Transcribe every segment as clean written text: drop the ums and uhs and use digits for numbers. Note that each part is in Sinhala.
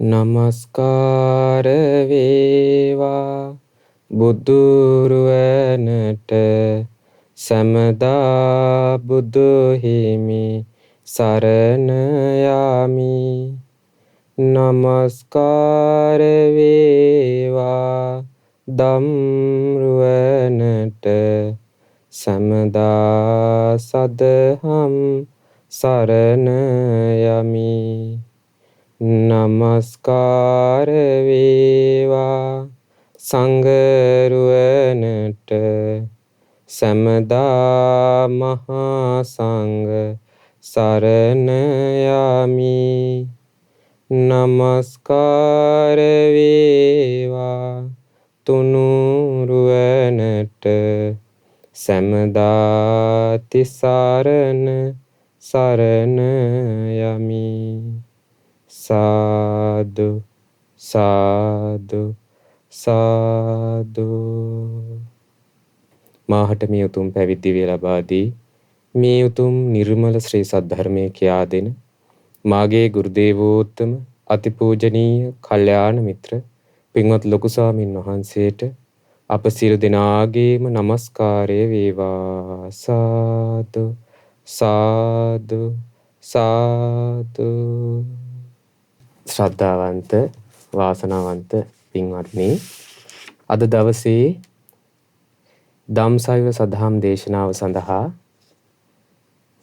නමස්කාර වේවා බුදුරුවනට සමදා බුදු හිමි සරණ යාමි. නමස්කාර වේවා ධම්රුවනට සමදා සදහම් සරණ යමි. නමස්කාර වේවා සංඝරුවනට සමදා මහා සංඝ සරණ යමි. නමස්කාර වේවා තුනුරුවනට සමදා තිසරණ සරණ යමි. සාදු සාදු සාදු. මාහට මේ උතුම් පැවිදි දිවිය ලබා දී මේ උතුම් නිර්මල ශ්‍රී සද්ධර්මයේ කියා දෙන මාගේ ගුරු දේවෝත්තම අතිපූජනීය කල්යාණ මිත්‍ර පින්වත් ලොකු ස්වාමින් වහන්සේට අප සියලු දෙනාගේම নমස්කාරය වේවා. සාදු සාදු සාදු. ශ්‍රද්ධාවන්ත වාසනාවන්ත පින්වත්නි, අද දවසේ ධම්සයව සදහම් දේශනාව සඳහා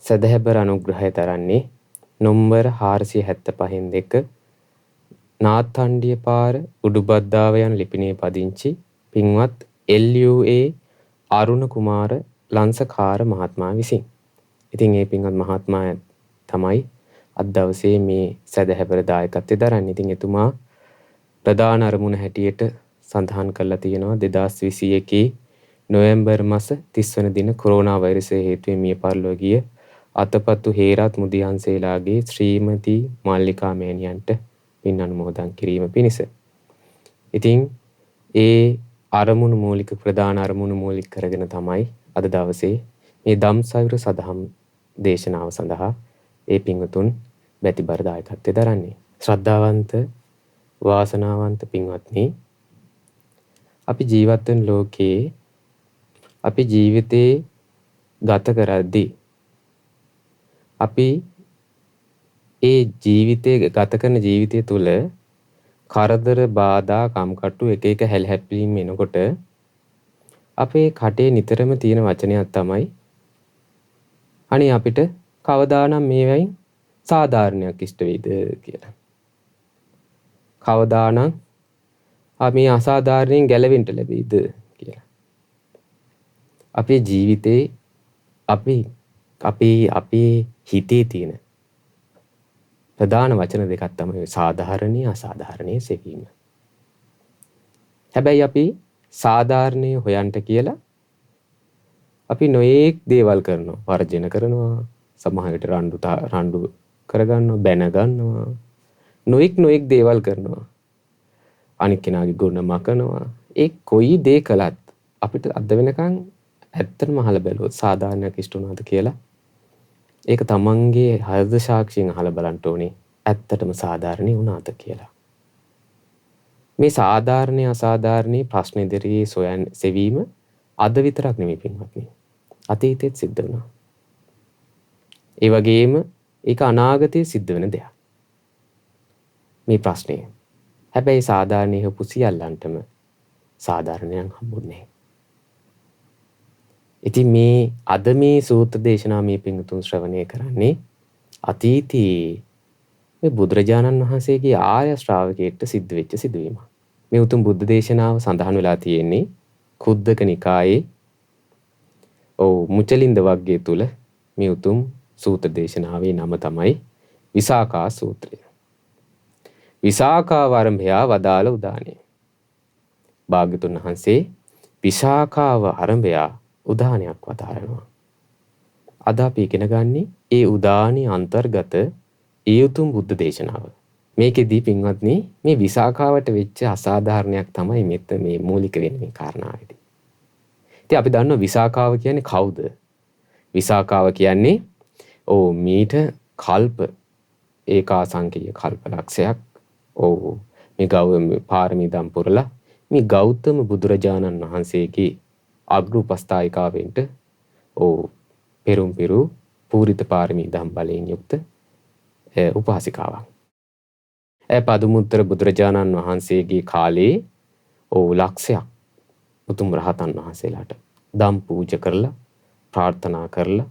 සදහැබර අනුග්‍රහය තරන්නේ නොම්බර 475 නාත්තණ්ඩිය පාර උඩුබද්දාව යන ලිපිනේ පදිංචි පින්වත් LUA අරුණ කුමාර ලංසකාර මහත්මයා විසින්. ඉතින් මේ පින්වත් මහත්මයා තමයි අද දවසේ මේ සදහැබර දායකත්වය දරන්නේ. ඉතින් එතුමා ප්‍රධාන අරමුණ හැටියට සඳහන් කරලා තියෙනවා 2021 නොවැම්බර් මාස 30 වන දින කොරෝනා වෛරසය හේතුවෙන් මිය පරලොව ගිය අතපත්තු හේරත් මුදියන්සේලාගේ ශ්‍රීමති මල්ලිකා මෑණියන්ට පින් අනුමෝදන් කිරීම පිණිස. ඉතින් ඒ අරමුණු මූලික ප්‍රධාන අරමුණු මූලික කරගෙන තමයි අද දවසේ මේ ධම්සයුර සදහම් දේශනාව සඳහා ඒ පින්වතුන් බැතිබර දායකත්වය දරන්නේ. ශ්‍රද්ධාවන්ත වාසනාවන්ත පින්වත්නි, අපි ජීවත් වෙන ලෝකයේ අපි ජීවිතේ ගත කරද්දී අපි ඒ ජීවිතේ ගත කරන ජීවිතය තුළ කරදර බාධා කම්කටොළු එක එක හැලහැප්පීම් එනකොට අපේ කටේ නිතරම තියෙන වචනයක් තමයි අනේ අපිට කවදානම් මේවයින් සාධාරණයක් ඉෂ්ට වෙයිද කියලා. කවදානම් මේ අසාධාරණයෙන් ගැලවෙන්න ලැබෙයිද කියලා. අපේ ජීවිතේ අපේ හිතේ තියෙන ප්‍රධාන වචන දෙකක් තමයි සාධාරණීය අසාධාරණීය සෙවීම. හැබැයි අපි සාධාරණීය හොයන්ට කියලා අපි නොයේක් දේවල් කරනවා, වර්ජන කරනවා, සමහර විට රණ්ඩු කරගන්නවා, බැන ගන්නවා, නොඑක් දේවල් කරනවා. අනික් කෙනාගේ ගුණ මකනවා. ඒ කොයි දේ කළත් අපිට අද වෙනකන් ඇත්තටම අහලා බැලුවොත් සාධාරණයක් ඉෂ්ට වුණාද කියලා ඒක තමන්ගේ හෘද සාක්ෂියෙන් අහලා බලන්න ඕනේ. ඇත්තටම සාධාරණේ වුණාද කියලා. මේ සාධාරණේ අසාධාරණේ ප්‍රශ්න ඉදිරියේ සෙවීම අද විතරක් නෙමෙයි පින්වත්නි. අතීතෙත් සිද්ධ වුණා. ඒ වගේම ඒක අනාගතයේ සිද්ධ වෙන දෙයක්. මේ ප්‍රශ්නේ. හැබැයි සාධාරණේ හපු සියල්ලන්ටම සාධාරණයක් හම්බුනේ. ඉතින් මේ අද මේ සූත්‍ර දේශනාව මේ පින්තුන් ශ්‍රවණය කරන්නේ අතීතයේ මේ බුදුරජාණන් වහන්සේගේ ආර්ය ශ්‍රාවකයෙක්ට සිද්ධ වෙච්ච සිදුවීමක්. මේ උතුම් බුද්ධ දේශනාව සඳහන් වෙලා තියෙන්නේ කුද්දක නිකායේ මුචලින්ද වග්ගය තුල. මේ උතුම් සූත්‍ර දේශනාවේ නම තමයි විසාකා සූත්‍රය. විසාකා වරඹයා වදාළ උදානය. භාග්‍යතුන් වහන්සේ විසාකාව ආරම්භයා උදානයක් වදාරනවා. අද අපි ඉගෙන ගන්නේ ඒ උදානයේ අන්තර්ගත ඒ උතුම් බුද්ධ දේශනාව. මේකෙදී පින්වත්නි මේ විසාකාවට වෙච්ච අසාධාරණයක් තමයි මෙතන මේ මූලික වෙන්නේ මේ කාරණාවේදී. ඉතින් අපි දන්නවා විසාකාව කියන්නේ කවුද? විසාකාව කියන්නේ මීට කල්ප ඒකාසංකීය කල්ප ලක්ෂයක් ඔව් මේ පාරමී දම් පුරලා මේ ගෞතම බුදුරජාණන් වහන්සේගේ අග්‍ර උපස්ථායිකාවෙන්ට පෙරුම් පිරු පූරිත පාරමී දම් බලයෙන් යුක්ත උපාසිකාවක්. පදුමුත්තර බුදුරජාණන් වහන්සේගේ කාලේ ලක්ෂයක් උතුම් රහතන් වහන්සේලාට දම් පූජ කරලා ප්‍රාර්ථනා කරලා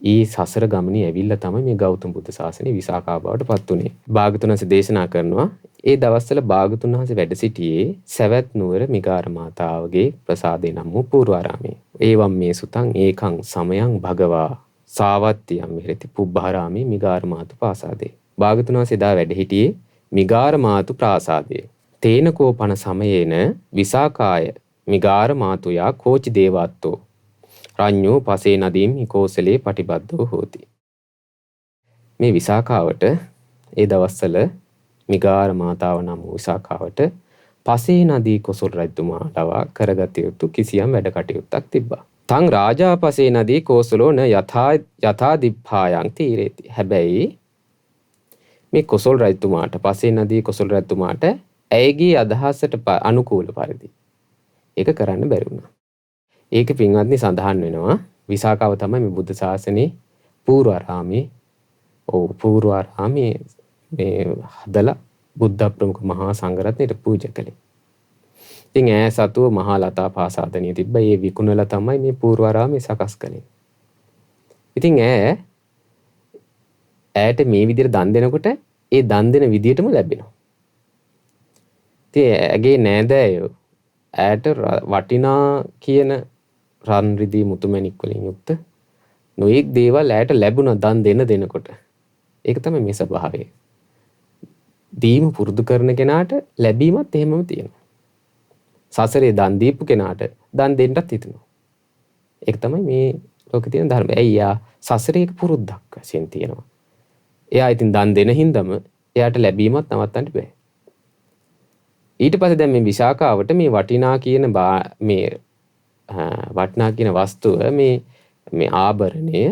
ඊ සසර ගමනේ ඇවිල්ලා තමයි මේ ගෞතම බුදු සාසනේ විසාකා බවට පත් වුනේ. භාග්‍යවතුන් වහන්සේ දේශනා කරනවා ඒ දවස්වල භාග්‍යවතුන් වහන්සේ වැඩ සිටියේ සවැත් නුවර මිගාර මාතාවගේ ප්‍රසාදේ නම් වූ පූර්වාරාමේ. ඒවම් මේ සුතං ඒකං සමයං භගවා සාවත්තියම් විහෙරති පුබ්බාරාමේ මිගාර මාතු ප්‍රාසාදේ. භාග්‍යවතුන් වහන්සේ දා වැඩ හිටියේ මිගාර මාතු ප්‍රාසාදයේ. තේනකෝ පන සමයේන විසාකාය මිගාර මාතුයා කෝචි දේවත්තෝ රඤ්ඤෝ පසේ නදීම් කෝසලේ පටිබද්දෝ හෝති. මේ විසාකාවට ඒ දවස්වල මිගාර මාතාව නම් වූ විසාකාවට පසේ නදී කොසල් රජතුමා ලවා කරගත යුතු කිසියම් වැඩ කටයුත්තක් තිබ්බා. තං රාජා පසේ නදී කෝසලෝ න යථා දිප්පායන් තීරේති. හැබැයි මේ කොසල් රජතුමාට පසේ නදී කොසල් රජතුමාට ඇයගේ අදහසට අනුකූල පරිදි ඒක කරන්න බැරි වුණා. ඒක පින්වත්නි සඳහන් වෙනවා විසාකාව තමයි මේ බුද්ධ ශාසනයේ පූර්වාරාමේ මේ හදලා බුද්ධ ප්‍රමුඛ මහා සංඝරත්නයට පූජා කළේ. ඉතින් ඈ සතුව මහා ලතා පාසාදනිය තිබ්බ ඒ විකුණලා තමයි මේ පූර්වාරාමේ සකස් කළේ. ඉතින් ඈට මේ විදිහට දන් දෙනකොට ඒ දන් දෙන විදිහටම ලැබෙනවා. ඉතින් ඇගේ නෑදෑයෝ ඈට වටිනා කියන රන් රිදී මුතුමැණික් වලින් යුක්ත නොයෙක් දේවල් ඈට ලැබුණා දන් දෙනකොට. ඒක තමයි මේ ස්වභාවය. දීම පුරුදු කරන කෙනාට ලැබීමත් එහෙමම තියෙනවා. සසරේ දන් දීපු කෙනාට දන් දෙන්නත් හිතෙනවා. ඒක තමයි මේ ලෝකේ තියෙන ධර්මය. එයා සසරේ එක පුරුද්දක් වශයෙන් තියෙනවා. එයා ඉතින් දන් දෙන හින්දාම එයාට ලැබීමත් නවත්තන්න බෑ. ඊට පස්සේ දැන් මේ විසාකාවට මේ වටිනා කියන වස්තුව මේ ආභරණය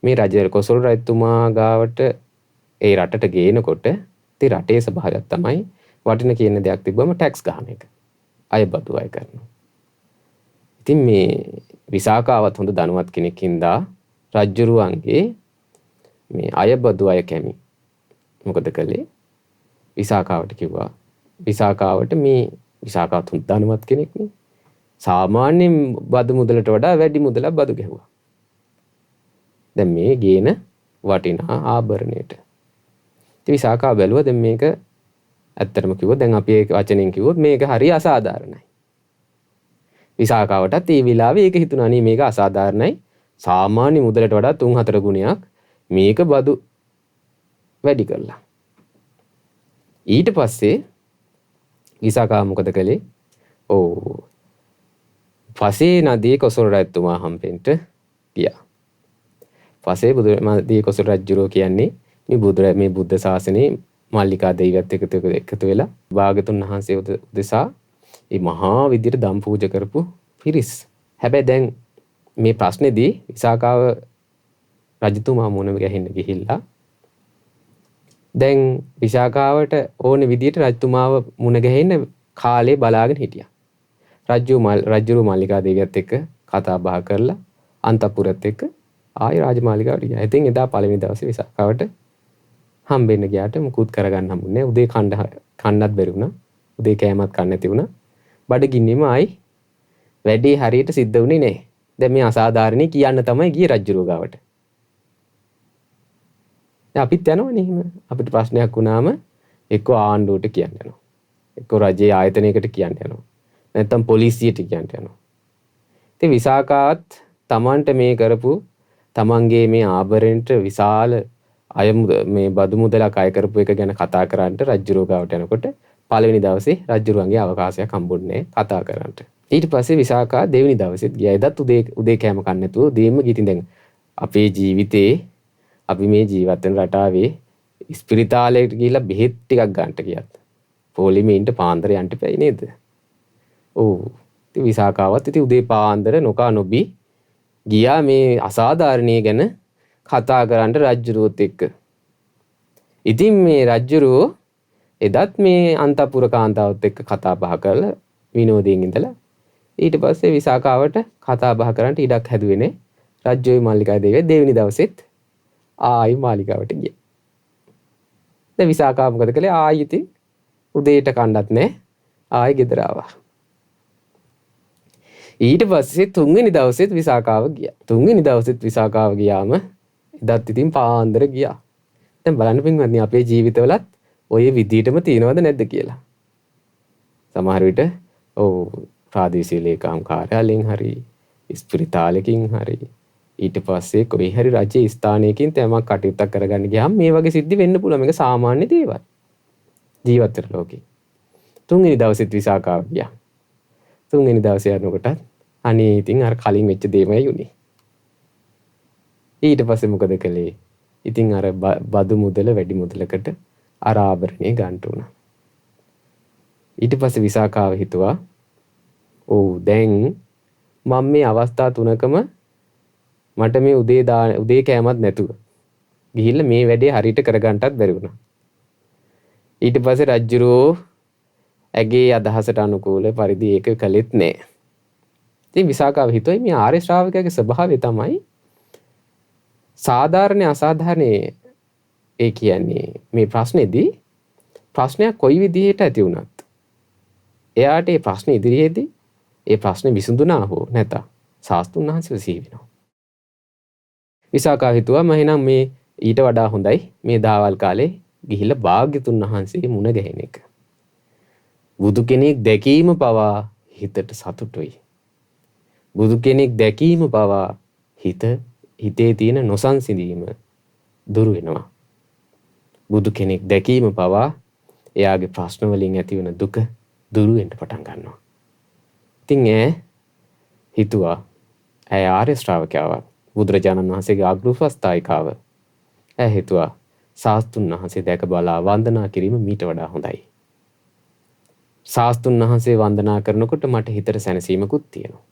මේ කොසල් රජතුමා ගාවට ඒ රටට ගේනකොට ඉතින් රටේ ස්වභාවයක් තමයි වටින කියන දෙයක් තිබ්බම ටැක්ස් ගහන එක. අයබදු අය කරනවා. ඉතින් මේ විසාකාවත් හොඳ ධනවත් කෙනෙක් හින්දා රජ්ජුරුවන්ගේ මේ අයබදු අය කැමි. මොකද කළේ? විසාකාවට කිව්වා විසාකාවට විසාකාවත් හොඳ ධනවත් කෙනෙක් නේ. සාමාන්‍ය බදු මුදලට වඩා වැඩි මුදලක් බදු ගැහුවා. දැන් මේ ගේන වටිනා ආභරණයට. ඉතින් විසාකා බැලුවා දැන් මේක ඇත්තටම කිව්වොත් දැන් අපි ඒක වචනෙන් කිව්වොත් මේක හරි අසාධාරණයි. විසාකාවටත් ඒ වෙලාවේ ඒක හිතුණා නේ මේක අසාධාරණයි. සාමාන්‍ය මුදලට වඩා 3-4 ගුණයක් මේක බදු වැඩි කළා. ඊට පස්සේ විසාකා මොකද කළේ? පසේ නදී කොසල් රජතුමා හම්බෙන්න ගියා. පසේ නදී කොසල් රජුරෝ කියන්නේ මේ බුද්ධ ශාසනයේ මල්ලිකා දේවියත් එකතු වෙලා භාගතුන් වහන්සේ උදෙසා මේ මහා විදියට දම් පූජා කරපු පිරිස්. හැබැයි දැන් මේ ප්‍රශ්නේදී විසාකාව රජතුමා මුණ ගැහෙන්න ගිහිල්ලා දැන් විසාකාවට ඕන විදියට රජතුමාව මුණ ගැහෙන්න කාලේ බලාගෙන හිටියා. රජ්ජුරුව මල්ලිකා දේවියත් එක්ක කතා බහ කරලා අන්තපුරත් එක්ක ආයි රාජමාලිගාවට ගියා. ඉතින් එදා පළවෙනි දවසේ විසාකාවට හම්බෙන්න ගියාට මුකුත් කරගන්න හම්බුනේ නැහැ. උදේ කන්නත් බැරි වුණා. උදේ කෑමත් කන්න නැති වුණා. බඩගින්නෙම ආයි වැඩේ හරියට සිද්ධ වුණේ නැහැ. දැන් මේ අසාධාරණේ කියන්න තමයි ගියේ රජ්ජුරුව ගාවට. දැන් අපිත් යනවනේ එහෙම. අපිට ප්‍රශ්නයක් වුණාම එක්ක ආණ්ඩුවට කියන්න යනවා. එක්ක රජයේ ආයතනයකට කියන්න යනවා. නැත්තම් පොලිසියට කියන්න යනවා. ඉතින් විසාකාත් තමන්ට මේ කරපු තමන්ගේ මේ ආභරණයට විශාල මේ බදු මුදලක් අය කරපු එක ගැන කතා කරන්නට රජ්ජුරුව ගාවට යනකොට පළවෙනි දවසේ රජ්ජුරුවන්ගේ අවකාශයක් හම්බුන්නේ කතා කරන්නට. ඊට පස්සේ විසාකා දෙවෙනි දවසෙත් ගියා. එදත් උදේ කෑම කන්න නැතුව උදේම ගිහින් දැන් අපේ ජීවිතේ අපි මේ ජීවත් වෙන රටාවේ ස්පිරිතාලයට ගිහිල්ලා බෙහෙත් ටිකක් ගන්නට ගියත් පොලිමේ ඉන්න පාන්දර යන්න එපයි නේද? ඉතින් විසාකාවත් ඉතින් උදේ පාන්දර නොකා නොබී ගියා මේ අසාධාරණයේ ගැන කතා කරන්න රජ්ජුරුවත් එක්ක. ඉතින් මේ රජ්ජුරුව එදත් මේ අන්තපුර කාන්තාවත් එක්ක කතා බහ කරලා විනෝදයෙන් ඉඳලා ඊට පස්සේ විසාකාවට කතා බහ කරන්න ඉඩක් හැදුවේ නේ. රජ්ජෝයි මල්ලිකා දේවිය දෙවෙනි දවසෙත් ආයි මාලිගාවට ගියා. දැන් විසාකා මොකද කළේ? ආයි ඉතින් උදේට කණ්ඩත් නැහැ. ආයි ගෙදර ආවා. ඊට පස්සේ තුන්වෙනි දවසෙත් විසාකාව ගියා. තුන්වෙනි දවසෙත් විසාකාව ගියාම එදත් ඉතින් පාන්දර ගියා. දැන් බලන්න පින්වත්නි අපේ ජීවිතවලත් ඔය විදිහටම තියෙනවද නැද්ද කියලා. සමහර විට ඔව් ප්‍රාදේශීය ලේකම් කාර්යාලයෙන් හරි ස්පිරිතාලයකින් හරි ඊට පස්සේ කොයි හරි රජයේ ස්ථානයකින් තමක් කටයුත්තක් කරගන්න ගියාම මේ වගේ සිද්ධි වෙන්න පුළුවන්. මේක සාමාන්‍ය දේවල්. ජීවත් වෙන ලෝකේ. තුන්වෙනි දවසෙත් විසාකාව ගියා. තුන්වෙනි දවසේ යනකොට අනේ ඉතින් අර කලින් වෙච්ච දේමයි උනේ. ඊට පස්සේ මොකද කළේ? ඉතින් අර බදු මුදල වැඩි මුදලකට අර ආභරණේ ගන්න උනා. ඊට පස්සේ විසාකාව හිතුවා ඔව් දැන් මම මේ අවස්ථා තුනකම මට මේ උදේ කෑමක් නැතුව ගිහිල්ලා මේ වැඩේ හරියට කරගන්නටත් බැරි වුණා. ඊට පස්සේ රජුරෝ ඇගේ අදහසට අනුකූල පරිදි ඒක කළෙත් නෑ. ඉතින් විසාකාව හිතුවයි මේ ආර්ය ශ්‍රාවකයාගේ ස්වභාවය තමයි සාධාරණ අසාධාරණ ඒ කියන්නේ මේ ප්‍රශ්නේදී ප්‍රශ්නයක් කොයි විදිහට ඇති වුණත් එයාට ඒ ප්‍රශ්න ඉදිරියේදී ඒ ප්‍රශ්නේ විසඳුණා හෝ නැත ශාස්ත්‍රුන් වහන්සේව සිහි වෙනවා. විසාකාව හිතුවා මම එහෙනම් මේ ඊට වඩා හොඳයි මේ දාවල් කාලේ ගිහිල්ලා භාග්‍යතුන් වහන්සේ මුණ ගැහෙන එක. බුදු කෙනෙක් දැකීම පවා හිතට සතුටුයි. බුදු කෙනෙක් දැකීම පවා හිතේ තියෙන නොසන්සිඳීම දුරු වෙනවා. බුදු කෙනෙක් දැකීම පවා එයාගේ ප්‍රශ්න වලින් ඇති වෙන දුක දුරු වෙන්න පටන් ගන්නවා. ඉතින් හිතුවා ඇය ආර්ය ශ්‍රාවකයාව බුදුරජාණන් වහන්සේගේ අග්‍රෝපස්ථායිකාව. ඇය හිතුවා ශාස්ත්‍රුන් වහන්සේ දැක බලා වන්දනා කිරීම මීට වඩා හොඳයි. ශාස්ත්‍රුන් වහන්සේ වන්දනා කරනකොට මට හිතට සැනසීමකුත් තියෙනවා.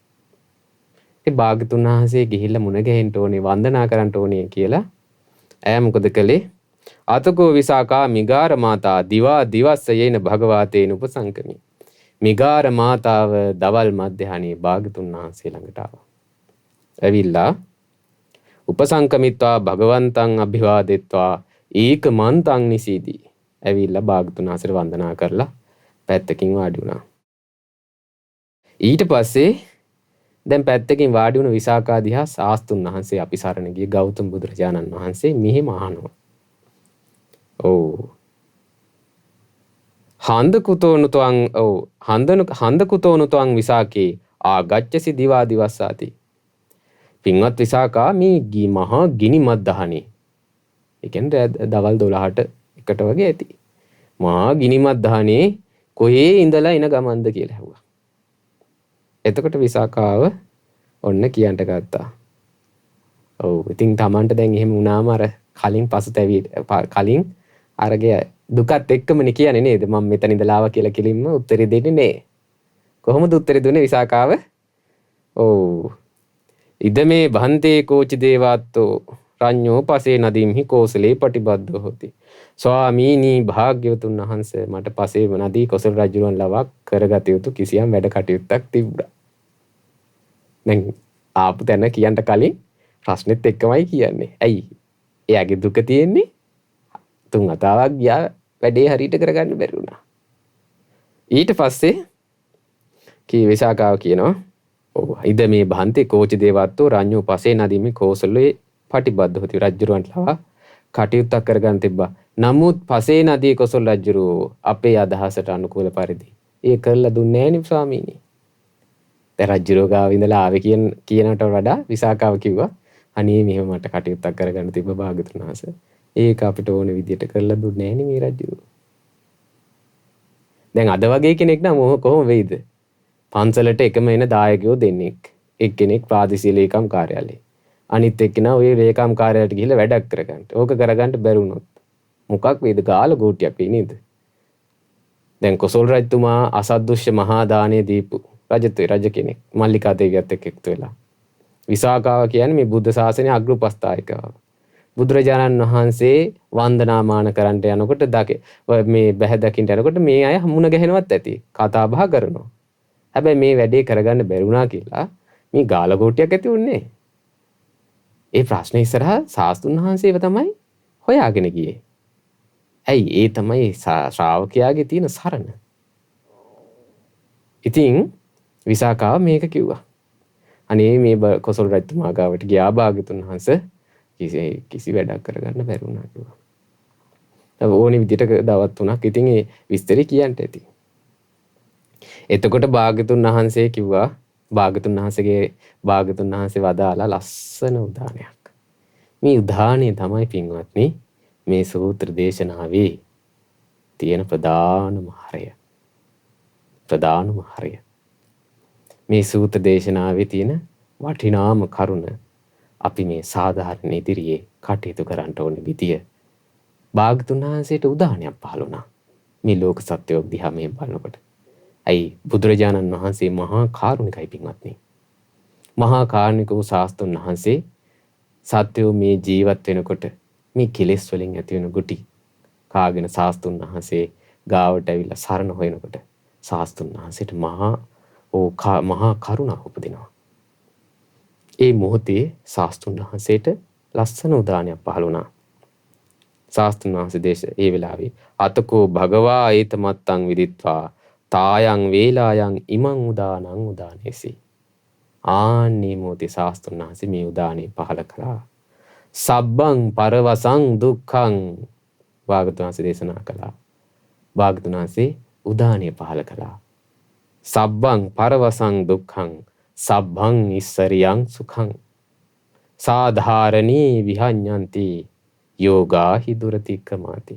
ඒ භාග්‍යතුන් වහන්සේ ගිහිල්ලා මුණ ගැහෙන්න ඕනේ වන්දනා කරන්න ඕනේ කියලා ඇය මොකද කළේ? අතකෝ විසාකා මිගාර මාතා දිවා දිවස්සයේන භගවාතේන උපසංකමි. මිගාර මාතාව දවල් මධ්‍යහනේ භාග්‍යතුන් වහන්සේ ළඟට ආවා. ඇවිල්ලා උපසංකමිත්වා භගවන්තං අභිවාදෙත්වා ඒකමන්තං නිසීදී. ඇවිල්ලා භාග්‍යතුන් වහන්සේට වන්දනා කරලා පැත්තකින් වාඩි වුණා. ඊට පස්සේ දැන් පැත්තකින් වාඩි වුණ විසාකා දිහා ශාස්ත්‍රුන් වහන්සේ අපි සරණ ගිය ගෞතම බුදුරජාණන් වහන්සේ මෙහෙම අහනවා. ඔව්. හන්දකුතෝනුතං විසාකේ ආගච්ඡසි දිවා දිවස්සාති. පින්වත් විසාකා මේ මහා ගිනි මද්දහනේ. ඒ කියන්නේ දවල් 12ට එකට වගේ ඇති. මහා ගිනි මද්දහනේ කොහේ ඉඳලා එන ගමන්ද කියලා ඇහුවා. එතකොට විසාකාව ඔන්න කියන්ට ගත්තා. ඔව් ඉතින් Tamanට දැන් එහෙම වුණාම අර කලින් අරගේ දුකත් එක්කමනේ කියන්නේ නේද? මම මෙතන ඉඳලා ආවා කියලා කිලින්ම උත්තරේ දෙන්නේ නෑ. කොහොමද උත්තරේ දුන්නේ විසාකාව? ඔව් ඉදමේ භන්තේ කෝචි දේවාත්තෝ රඤ්ඤෝ පසේ නදීම්හි කෝසලේ පටිබද්දෝ හොති. ස්වාමීනි භාග්‍යවතුන් වහන්සේ මට පසේ නදී කොසල් රජුන් ලවා කරගත යුතු කිසියම් වැඩ කටයුත්තක් තිබුණා. දැන් ආපු තැන කියන්න කලින් ප්‍රශ්නෙත් එක්කමයි කියන්නේ. ඇයි? එයාගේ දුක තියෙන්නේ 3 වතාවක් ගියා වැඩේ හරියට කරගන්න බැරි වුණා. ඊට පස්සේ විසාකාව කියනවා ඔව් ඉද මේ භන්තේ කෝචි දේවත්තෝ රඤ්ඤෝ පසේ නදීමේ කෝසලේ පටිබද්ද හොති. රජුරවන්ට ලවා කටයුත්තක් කරගන්න තිබ්බා. නමුත් පසේ නදී කොසල් රජුරෝ අපේ අදහසට අනුකූල පරිදි ඒ කරලා දුන්නේ නෑනේ ස්වාමීනි. දැන් රජුරෝ ගාව ඉඳලා ආවේ කියනට වඩා විසාකාව කිව්වා අනේ මෙහෙම මට කටයුත්තක් කරගන්න තිබ්බ භාග්‍යතුන් වහන්සේ. ඒක අපිට ඕන විදියට කරලා දුන්නේ නෑනේ මේ රජුරෝ. දැන් අද වගේ කෙනෙක් නම් කොහොම වෙයිද? පන්සලට එකම එන දායකයෝ දෙන්නෙක්. එක්කෙනෙක් ප්‍රාදේශීය ලේකම් කාර්යාලයේ. අනිත් එක්කෙනා ඔය ලේකම් කාර්යාලයට ගිහිල්ලා වැඩක් කරගන්න. ඕක කරගන්න බැරි වුණොත් මොකක් වේද? ගාල ගෝටියක් වෙයි නේද? දැන් කොසල් රජතුමා අසද්දුෂ්‍ය මහා දානය දීපු රජ කෙනෙක්. මල්ලිකා දේවියත් එක්ක එකතු වෙලා. විසාකාව කියන්නේ මේ බුද්ධ ශාසනයේ අග්‍රෝපස්ථායිකාව. බුදුරජාණන් වහන්සේ වන්දනාමාන කරන්නට යනකොට මේ බැහැ දකින්න යනකොට මේ අය හමුණ ගැහෙනවත් ඇති. කතා බහ කරනවා. හැබැයි මේ වැඩේ කරගන්න බැරි වුණා කියලා මේ ගාලගෝටියක් ඇති වුණේ. ඒ ප්‍රශ්නේ ඉස්සරහා සාස්තුන් වහන්සේව තමයි හොයාගෙන ගියේ. ඇයි ඒ තමයි ශ්‍රාවකයාගේ තියෙන සරණ. ඉතින් විසාකාව මේක කිව්වා. අනේ මේ කොසල් රජතුමා ගාවට ගියා භාග්‍යතුන් වහන්සේ කිසි වැඩක් කරගන්න බැරි වුණා කිව්වා. ඕනේ විදිහට දවස් 3ක් ඉතින් ඒ විස්තරي කියන්න ඇති. එතකොට භාග්‍යතුන් වහන්සේ කිව්වා භාග්‍යතුන් වහන්සේ වදාලා ලස්සන උදානයක්. මේ උදානය තමයි පින්වත්නි මේ සූත්‍ර දේශනාවේ තියෙන ප්‍රධානම හරය. මේ සූත්‍ර දේශනාවේ තියෙන වටිනාම කරුණ අපි මේ සාධාරණ ඉදිරියේ කටයුතු කරන්න ඕනේ විදිය භාග්‍යතුන් වහන්සේට උදාහරණයක් පහළ වුණා. මේ ලෝක සත්‍යය දිහා මේ බලනකොට. ඇයි බුදුරජාණන් වහන්සේ මහා කාරුණිකයි පින්වත්නි. මහා කාරුණික වූ ශාස්ත්‍රඥ වහන්සේ සත්‍යෝ මේ ජීවත් වෙනකොට මේ කෙලෙස් වලින් ඇති වෙන ගුටි කාගෙන ශාස්ත්‍රඥ වහන්සේ ගාවට ඇවිල්ලා සරණ හොයනකොට ශාස්ත්‍රඥ වහන්සේට මහා කරුණාව උපදිනවා. ඒ මොහොතේ ශාස්ත්‍රඥ වහන්සේට ලස්සන උදානයක් පහළ වුණා. ශාස්ත්‍රඥ වහන්සේ ඒ වෙලාවේ අතකෝ භගවා ඒතමත්තං විදිත්වා තායං වේලායන් ඉමං උදානං උදානේසි. ආන්නේ මොහොතේ ශාස්ත්‍රඥ වහන්සේ මේ උදානේ පහළ කළා. සබ්බං පරවසං දුක්ඛං භාග්‍යවතුන් වහන්සේ දේශනා කළා. භාග්‍යවතුන් වහන්සේ උදානේ පහළ කළා. සබ්බං පරවසං දුක්ඛං සබ්බං ඉස්සරියං සුඛං සාධාරණී විහඤ්ඤන්ති යෝගාහි දුරතික්කමාති.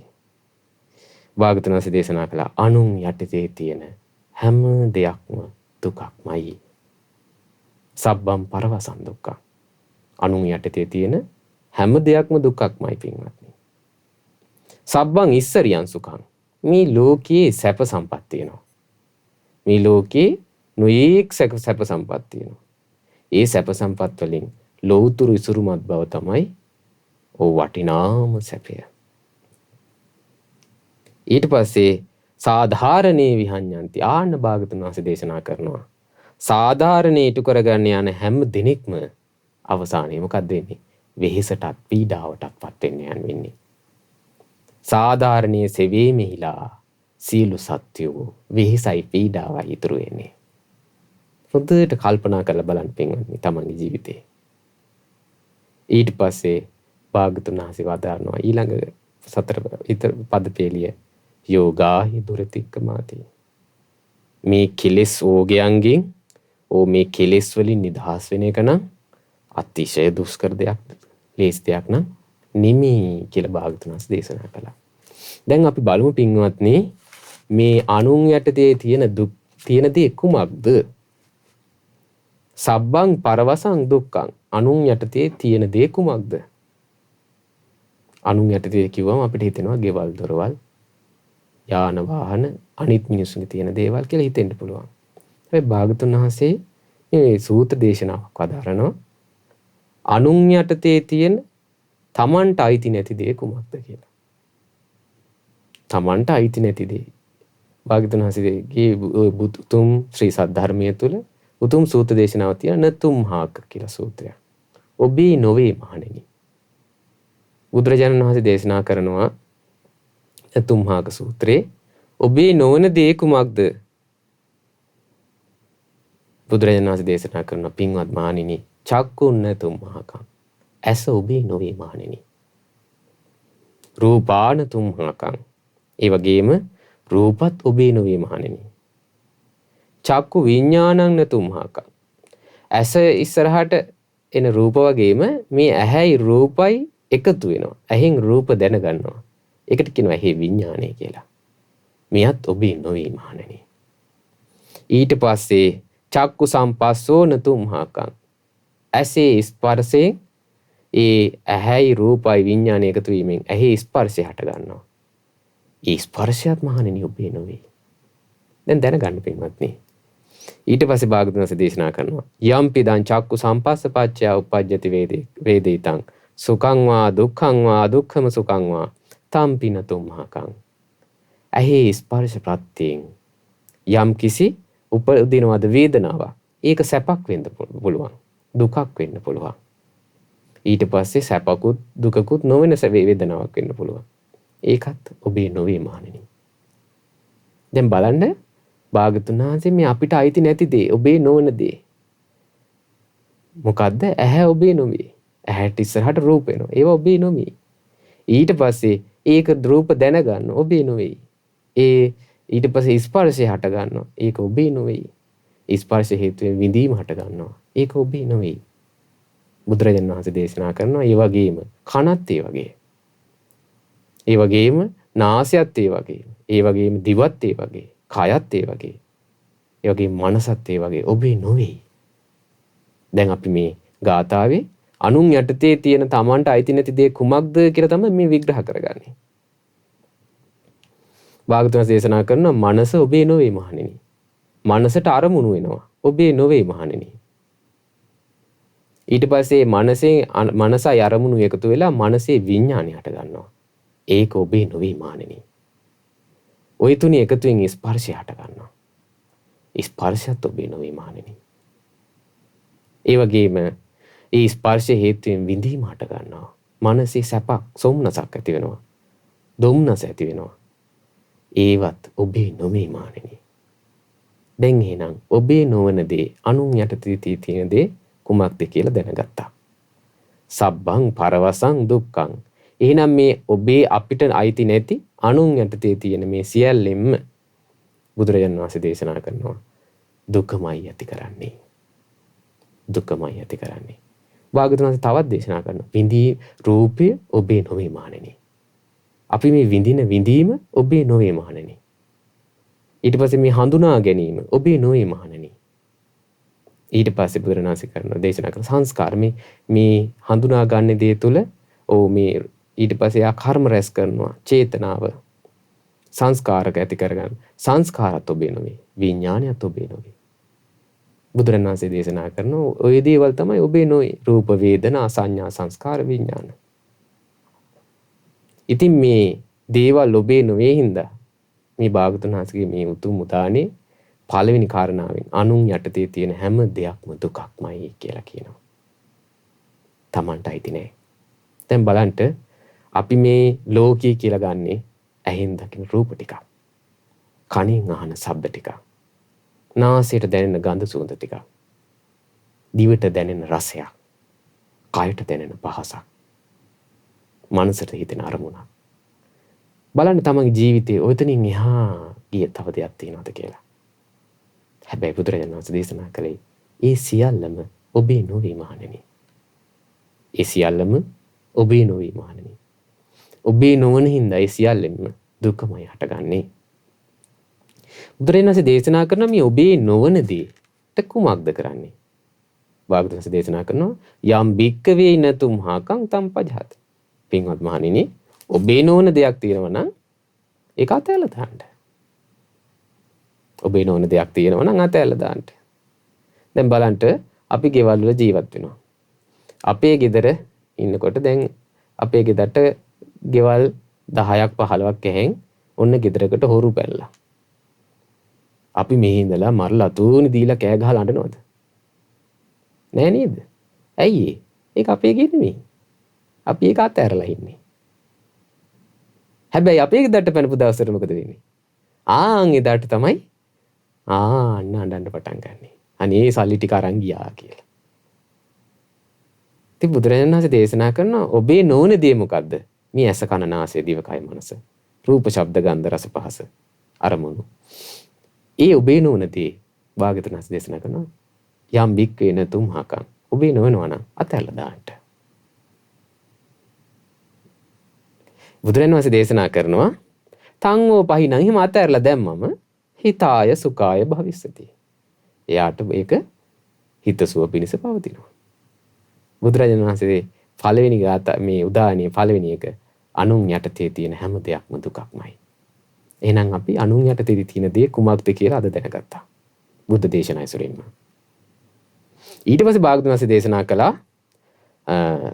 භාග්‍යවතුන් වහන්සේ දේශනා කළා අනුන් යටතේ තියෙන හැම දෙයක්ම දුකක්මයි. සබ්බං පරවසං දුක්ඛං. අනුන් යටතේ තියෙන හැම දෙයක්ම දුකක්මයි පින්වත්නි. සබ්බං ඉස්සරියං සුඛං. මේ ලෝකයේ සැප සම්පත් තියෙනවා. මේ ලෝකේ නොයේක් සැප සම්පත් තියෙනවා. ඒ සැප සම්පත් වලින් ලෞතුරු ඉසුරුමත් බව තමයි වටිනාම සැපය. ඊට පස්සේ සාධාරණේ විහඤ්ඤන්ති. ආන්න භාග්‍යවතුන් වහන්සේ දේශනා කරනවා. සාධාරණේ ඉටු කරගන්න යන හැම දිනෙකම අවසානයේ මොකක්ද වෙන්නේ? වෙහෙසටත් පීඩාවටත්පත් වෙන්නේ. සාධාරණයේ සෙවේ මෙහිලා සීල සත්‍යෝ වෙහෙසයි පීඩාවයි ඉතුරු වෙන්නේ. හොඳට කල්පනා කරලා බලන්න පින්වත්නි තමන්ගේ ජීවිතේ. ඊට පස්සේ භාග්‍යවතුන් වහන්සේ වදාරනවා ඊළඟ සතර පදපේලිය යෝගාහි දුරතික්කමාති. මේ කෙලෙස් ඕගයන්ගෙන් මේ කෙලෙස් වලින් නිදහස් වෙන එක නම් අතිශය දුෂ්කර දෙයක්, ලේසි දෙයක් නම් නෙමෙයි කියලා භාග්‍යවතුන් වහන්සේ දේශනා කළා. දැන් අපි බලමු පින්වත්නි මේ අනුන් යටතේ තියෙන දේ කුමක්ද? සබ්බං පරවසං දුක්ඛං. අනුන් යටතේ තියෙන දේ කුමක්ද? අනුන් යටතේ කිව්වම අපිට හිතෙනවා ගෙවල් දොරවල් යාන වාහන අනිත් මිනිස්සුන්ගේ තියෙන දේවල් කියලා හිතෙන්න පුළුවන්. හැබැයි භාග්‍යවතුන් වහන්සේ මේ සූත්‍ර දේශනාවක් වදාරනවා අනුන් යටතේ තියෙන තමන්ට අයිති නැති දේ කුමක්ද කියලා. තමන්ට අයිති නැති දේ. භාග්‍යවතුන් වහන්සේගේ උතුම් ශ්‍රී සද්ධර්මයේ තුල උතුම් සූත්‍ර දේශනාවක් තියෙන නතුම්හාක කියලා සූත්‍රයක්. ඔබේ නොවේ මහණෙනි. බුදුරජාණන් වහන්සේ දේශනා කරනවා නතුම්හාක සූත්‍රයේ ඔබේ නොවන දේ කුමක්ද? බුදුරජාණන් වහන්සේ දේශනා කරන පින්වත් මහණෙනි චක්කුන් නතුම්හාකං. ඇස ඔබේ නොවේ මහණෙනි. රූපාන තුම්හාකං. ඒ වගේම රූපත් ඔබේ නොවේ මහණෙනි. චක්කු විඥානං නතුම්හාකං. ඇස ඉස්සරහට එන රූප වගේම මේ ඇහැයි රූපයි එකතු වෙනවා. ඇහෙන් රූප දැනගන්නවා. ඒකට කියනවා ඇහි විඥානය කියලා. මෙයත් ඔබේ නොවේ මහණෙනි. ඊට පස්සේ චක්කු සම්පස්සෝ නතුම්හාකං. ඇසේ ස්පර්ශයෙන් ඒ ඇහැයි රූපයි විඥානය එකතු වීමෙන් ඇහි ස්පර්ශය හට ගන්නවා. ඒ ස්පර්ශයත් මහණෙනි ඔබේ නොවේ. දැන් දැනගන්න පින්වත්නි. ඊට පස්සේ භාග්‍යවතුන් වහන්සේ දේශනා කරනවා යම්පි දං චක්කු සම්පස්සපච්චය උපජ්ජති වේදිතං සුඛං වා දුක්ඛං වා දුක්ඛම සුඛං වා තම්පින තුම්හකං. ඇහි ස්පර්ශ ප්‍රත්‍යයෙන් යම් කිසි උපදිනවද වේදනාවක්, ඒක සැපක් වෙන්න පුළුවන්, දුකක් වෙන්න පුළුවන්. ඊට පස්සේ සැපකුත් දුකකුත් නොවන වේදනාවක් වෙන්න පුළුවන්. ඒකත් ඔබේ නොවේ මහණෙනි. දැන් බලන්න භාග්‍යවතුන් වහන්සේ මේ අපිට අයිති නැති දේ, ඔබේ නොවන දේ මොකද්ද? ඇහැ ඔබේ නොවේ. ඇහැට ඉස්සරහට රූප වෙනවා. ඒවා ඔබේ නොවේ. ඊට පස්සේ ඒක රූප දැනගන්න ඔබේ නොවේ. ඊට පස්සේ ස්පර්ශය හට ගන්නවා. ඒක ඔබේ නොවේ. ස්පර්ශ හේතුවෙන් විඳීම හට ගන්නවා. ඒක ඔබේ නොවේ. බුදුරජාණන් වහන්සේ දේශනා කරනවා ඒ වගේම කනත් ඒ වගේ. ඒ වගේම නාසයත් ඒ වගේ. ඒ වගේම දිවත් ඒ වගේ. කයත් ඒ වගේ. ඒ වගේම මනසත් ඒ වගේ ඔබේ නොවේ. දැන් අපි මේ ගාථාවේ අනුන් යටතේ තියෙන තමන්ට අයිති නැති දේ කුමක්ද කියලා තමයි මේ විග්‍රහ කරගන්නේ. භාගතුන් දේශනා කරන මනස ඔබේ නොවේ මහණෙනි. මනසට අරමුණු වෙනවා. ඔබේ නොවේ මහණෙනි. ඊට පස්සේ මනසයි අරමුණු එකතු වෙලා මනසේ විඥානය හට ගන්නවා. ඒක ඔබේ නොවේ මහණෙනි. ওই තුනේ එකතුවෙන් ස්පර්ශය හට ගන්නවා. ස්පර්ශයත් ඔබේ නොවේ මහණෙනි. ඒ වගේම ඒ ස්පර්ශ හේතුවෙන් විඳීම හට ගන්නවා. මනසේ සැපක්, සොම්නසක් ඇති වෙනවා. දුම්නස ඇති වෙනවා. ඒවත් ඔබේ නොවේ මහණෙනි. දැන් එහෙනම් ඔබේ නොවන දේ, අනුන් යටතේ තියෙන දේ කුමක්ද කියලා දැනගත්තා. සබ්බං පරවසං දුක්ඛං. එහෙනම් මේ ඔබේ අපිට අයිති නැති අනුන් යටතේ තියෙන මේ සියල්ලෙම බුදුරජාණන් වහන්සේ දේශනා කරනවා දුකමයි ඇති කරන්නේ. දුකමයි ඇති කරන්නේ. භාගතුන් වහන්සේ තවත් දේශනා කරනවා විඳී රූපය ඔබේ නොවේ මහණෙනි. අපි මේ විඳින විඳීම ඔබේ නොවේ මහණෙනි. ඊට පස්සේ මේ හඳුනා ගැනීම ඔබේ නොවේ මහණෙනි. ඊට පස්සේ බුදුරණාහි කරනවා දේශනා කරන සංස්කාර මේ හඳුනා ගන්න දේ තුල මේ ඊට පස්සේ ආ කර්ම රැස් කරනවා චේතනාව සංස්කාරක ඇති කරගන්න. සංස්කාරත් ඔබේ නොවේ. විඥානයත් ඔබේ නොවේ. බුදුරණාහි දේශනා කරන ඔය දේවල් තමයි ඔබේ නොවේ. රූප වේදනා සංඥා සංස්කාර විඥාන. ඉතින් මේ දේවල් ඔබේ නොවේ හින්දා මේ භාගතුන් වහන්සේගේ මේ උතුම් උදානේ පළවෙනි කාරණාවෙන් අනුන් යටතේ තියෙන හැම දෙයක්ම දුකක්මයි කියලා කියනවා. Tamanට අයිති නෑ. දැන් බලන්න අපි මේ ලෝකී කියලා ගන්නේ ඇහෙන් දකින රූප ටික. කනින් අහන ශබ්ද ටික. නාසයට දැනෙන ගඳ සුවඳ ටික. දිවට දැනෙන රසයක්. කයට දැනෙන පහසක්. මනසට හිතෙන අරමුණක්. බලන්න තමන්ගේ ජීවිතේ ඔතනින් එහා ගිය තව දෙයක් තියෙනවද කියලා. හැබැයි බුදුරජාණන් වහන්සේ දේශනා කළේ ඒ සියල්ලම ඔබේ නොවේ මහණෙනි. ඒ සියල්ලම ඔබේ නොවේ මහණෙනි. ඔබේ නොවන හින්දා ඒ සියල්ලෙම දුකමයි හටගන්නේ. බුදුරජාණන් වහන්සේ දේශනා කරන මේ ඔබේ නොවන දේට කුමක්ද කරන්නේ? භාගතුන් වහන්සේ දේශනා කරනවා යම් භික්කවේ නතුම්හාකං තම්පජහත. පින්වත් මහණෙනි ඔබේ නොවන දෙයක් තියෙනවා නම් ඒක අතහැරලා දාන්න. ඔබේ නොවන දෙයක් තියෙනවා නම් අතහැරලා දාන්න. දැන් බලන්න අපි ගෙවල් වල ජීවත් වෙනවා. අපේ ගෙදර ඉන්නකොට දැන් අපේ ගෙදරට ගෙවල් 10ක් 15ක් ඇහෙන් ඔන්න ගෙදරකට හොරු පැනලා. අපි මෙහි ඉඳලා මරලා තුනි දීලා කෑ ගහලා අඬනවද? නෑ නේද? ඇයි ඒක අපේ ගේ නෙමෙයි. අපි ඒක අතහැරලා ඉන්නේ. හැබැයි අපේ ගෙදරට පැනපු දවසට මොකද වෙන්නේ? ආන් එදාට තමයි අඬන්න පටන් ගන්නෙ. අනේ සල්ලි ටික අරන් ගියා කියලා. ඉතින් බුදුරජාණන් වහන්සේ දේශනා කරන ඔබේ නොවන දේ මොකද්ද? මේ ඇස කන නාසය දිව කය මනස. රූප ශබ්ද ගන්ධ රස පහස අරමුණු. ඒ ඔබේ නොවන දේ භාග්‍යවතුන් වහන්සේ දේශනා කරනවා යම් බික් වෙන තුම්හකම්. ඔබේ නොවනවා නම් අතහැරලා දාන්න. බුදුරජාණන් වහන්සේ දේශනා කරනවා තංගෝ පහිනං හිම අතහැරලා දැම්මම හිතාය සුඛාය භවිස්සති. එයාට ඒක හිතසුව පිණිස පවතිනවා. බුදුරජාණන් වහන්සේ පළවෙනි ගාථා මේ උදාහරණයේ පළවෙනි එක අනුන් යටතේ තියෙන හැම දෙයක්ම දුකක්මයි. එහෙනම් අපි අනුන් යටතේ තියෙන දේ කුමක්ද කියලා අද දැනගත්තා. බුද්ධ දේශනායි සුරින්ම. ඊට පස්සේ භාගතුන් වහන්සේ දේශනා කළා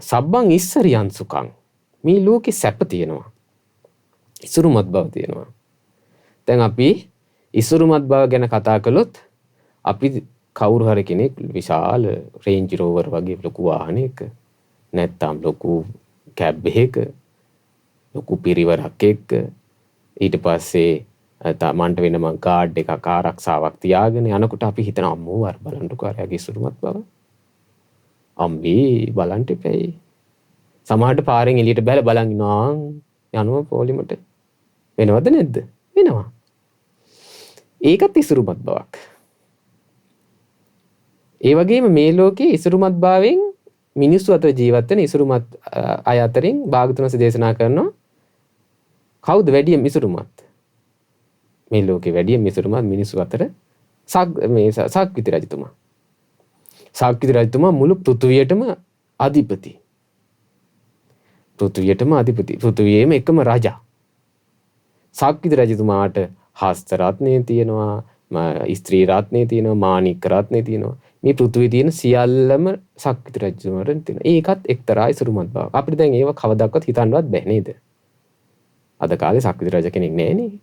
සබ්බං ඉස්සරියන් සුඛං. මේ ලෝකේ සැප තියෙනවා. ඉසුරුමත් බව තියෙනවා. දැන් අපි ඉසුරුමත් බව ගැන කතා කළොත් අපි කවුරු හරි කෙනෙක් විශාල රේන්ජ් රෝවර් වගේ ලොකු වාහනයක නැත්තම් ලොකු කැබ් එකක ලොකු පිරිවරක් එක්ක ඊට පස්සේ තමන්ට වෙනම ගාඩ් එකක් ආරක්ෂාවක් තියාගෙන යනකොට අපි හිතන අම්මෝ අර බලන්නකෝ අරයාගේ ඉසුරුමත් බව. අම්බේ බලන්න එපැයි. සමහරට පාරෙන් එළියට බැල බලන් ඉන්නවා යනවා පොලිමට. වෙනවද නැද්ද? වෙනවා. ඒකත් ඉසුරුමත් බවක්. ඒ වගේම මේ ලෝකයේ ඉසුරුමත් භාවයෙන් මිනිස්සු අතර ජීවත් වෙන ඉසුරුමත් අය අතරින් භාගතුන් වහන්සේ දේශනා කරනවා කවුද වැඩියෙන් ඉසුරුමත්? මේ ලෝකේ වැඩියෙන් ඉසුරුමත් මිනිස්සු අතර සක්විති රජතුමා. සක්විති රජතුමා මුළු පෘථුවියටම අධිපති. පෘථුවියේම එකම රජා. සක්විති රජතුමාට හස්ත රත්නය තියෙනවා, ස්ත්‍රී රත්නය තියෙනවා, මාණික රත්නය තියෙනවා. මේ පෘථුවියේ තියෙන සියල්ලම සක්විති රජතුමාට තියෙනවා. ඒකත් එක්තරා ඉසුරුමත් බවක්. අපිට දැන් ඒව කවදාවත් හිතන්නවත් බැහැ නේද? අද කාලේ සක්විති රජ කෙනෙක් නැහැ නේ.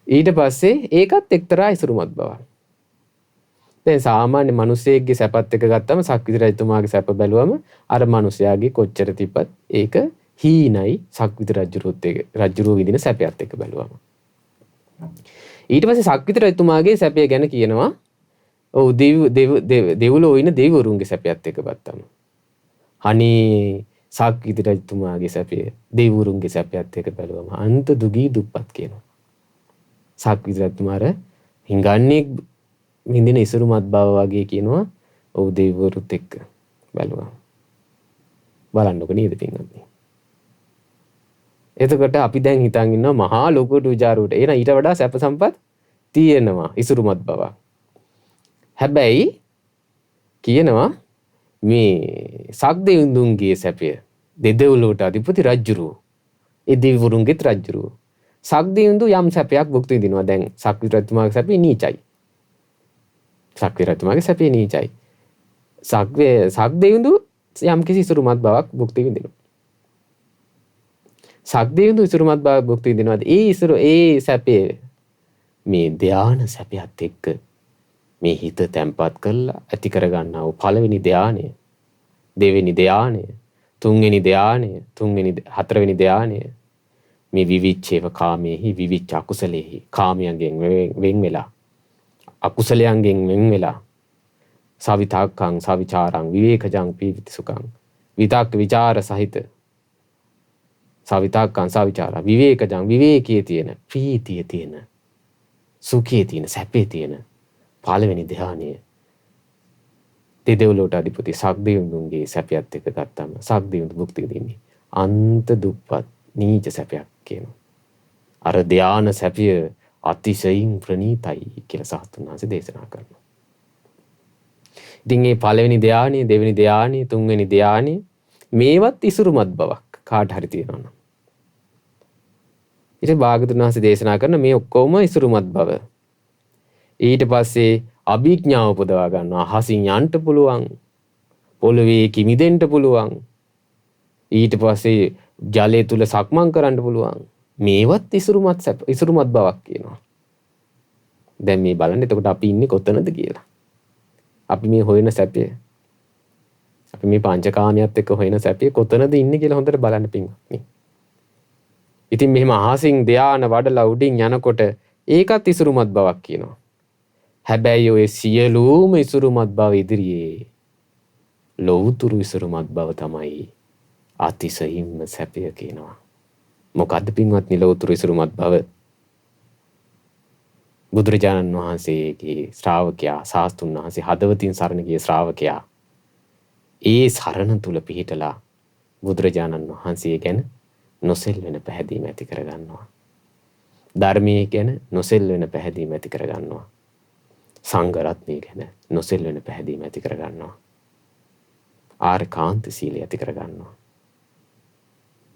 ඊට පස්සේ ඒකත් එක්තරා ඉසුරුමත් බවක්. දැන් සාමාන්‍ය මිනිසෙක්ගේ සැපත් එක ගත්තම සක්විති රජතුමාගේ සැප බැලුවම අර මිනිසයාගේ කොච්චර තිබ්බත් ඒක හීනයි සක්විති රජුරුව විඳින සැපයත් එක්ක බැලුවම. ඊට පස්සේ සක්විති රජතුමාගේ සැපය ගැන කියනවා ඔව් දෙව්ලෝ ඉන්න දෙවිවරුන්ගේ සැපයත් එක්ක ගත්තම. අනේ සක්විති රජතුමාගේ සැපය දෙවිවරුන්ගේ සැපයත් එක්ක බැලුවම අන්ත දුගී දුප්පත් කියනවා. සක්විති රජතුමාර හිඟන්නේ විඳින ඉසුරුමත් බව වගේ කියනවා ඔව් දෙවිවරුත් එක්ක බැලුවා. බලන්නකො නේද පින්වත්නි. එතකොට අපි දැන් හිතන් ඉන්නවා මහා ලොකු ඩුජාරුවට. එන ඊට වඩා සැප සම්පත් තියෙනවා ඉසුරුමත් බව. හැබැයි කියනවා මේ සක්දෙවිඳුන්ගේ සැපය දෙදෙව්ලොවට අධිපති රජුරුව. ඒ දෙවිවරුන්ගේත් රජුරුව. සක්දෙවිඳු යම් සැපයක් භුක්ති විඳිනවා. දැන් සක්විති රජතුමාගේ සැපේ නීචයි. සක්විති රජතුමාගේ සැපේ නීචයි. සක්දෙවිඳු යම් කිසි ඉසුරුමත් බවක් භුක්ති විඳිනවා. සක්දෙවිඳු ඉසුරුමත් බවක් භුක්ති විඳිනවාද? ඒ සැපේ මේ ධාන සැපයත් එක්ක මේ හිත තැම්පත් කරලා ඇති කරගන්නා වූ පළවෙනි ධානය, දෙවෙනි ධානය, තුන්වෙනි ධානය, හතරවෙනි ධානය මේ විවිච්ඡේව කාමයේහි විවිච්ඡ අකුසලේහි කාමයන්ගෙන් වෙන් වෙලා අකුසලයන්ගෙන් වෙන් වෙලා සවිතාක්ඛං සවිචාරං විවේකජං පීති සුඛං විතක්ක විචාර සහිත සවිතාක්ඛං සවිචාර විවේකජං විවේකයේ තියෙන ප්‍රීතිය තියෙන සුඛයේ තියෙන සැපේ තියෙන පළවෙනි ධානය දෙදෙව්ලොවට අධිපති සක්දෙවිඳුන්ගේ සැපයත් එක්ක ගත්තම සක්දෙවිඳු භුක්ති විඳින්නේ අන්ත දුප්පත් නීච සැපයක් කියනවා. අර ධාන සැපය අතිශයින් ප්‍රණීතයි කියලා සාස්තුන් වහන්සේ දේශනා කරනවා. ඉතින් මේ පළවෙනි ධානය, දෙවෙනි ධානය, තුන්වෙනි ධානය මේවත් ඉසුරුමත් බවක් කාට හරි තියෙනවා නම්. ඊට භාගතුන් වහන්සේ දේශනා කරන මේ ඔක්කොම ඉසුරුමත් බව. ඊට පස්සේ අභිඥාව උපදවා ගන්නවා. අහසින් යන්න පුළුවන්. පොළවේ කිමිදෙන්න පුළුවන්. ඊට පස්සේ ජලය තුල සක්මන් කරන්න පුළුවන්. මේවත් ඉසුරුමත් බවක් කියනවා. දැන් මේ බලන්න එතකොට අපි ඉන්නේ කොතනද කියලා. අපි මේ හොයන සැපය. අපි මේ පංචකාමියත් එක්ක හොයන සැපය කොතනද ඉන්නේ කියලා හොඳට බලන්න පින්වත්නි. ඉතින් මෙහෙම අහසින් ධාන වඩලා උඩින් යනකොට ඒකත් ඉසුරුමත් බවක් කියනවා. හැබැයි ඔය සියලුම ඉසුරුමත් බව ඉදිරියේ ලෞතුරු ඉසුරුමත් බව තමයි අතිශයින්ම සැපය කියනවා. මොකද්ද පින්වත්නි ලෞතුරු ඉසුරුමත් බව? බුදුරජාණන් වහන්සේගේ ශ්‍රාවකයා, සාස්තුන් වහන්සේ හදවතින් සරණ ගිය ශ්‍රාවකයා ඒ සරණ තුල පිහිටලා බුදුරජාණන් වහන්සේ ගැන නොසෙල්වෙන පැහැදීම ඇති කරගන්නවා. ධර්මයේ ගැන නොසෙල්වෙන පැහැදීම ඇති කරගන්නවා. සංඝ රත්නය ගැන නොසෙල්වෙන පැහැදීම ඇති කරගන්නවා. ආර්යකාන්ත සීලය ඇති කරගන්නවා.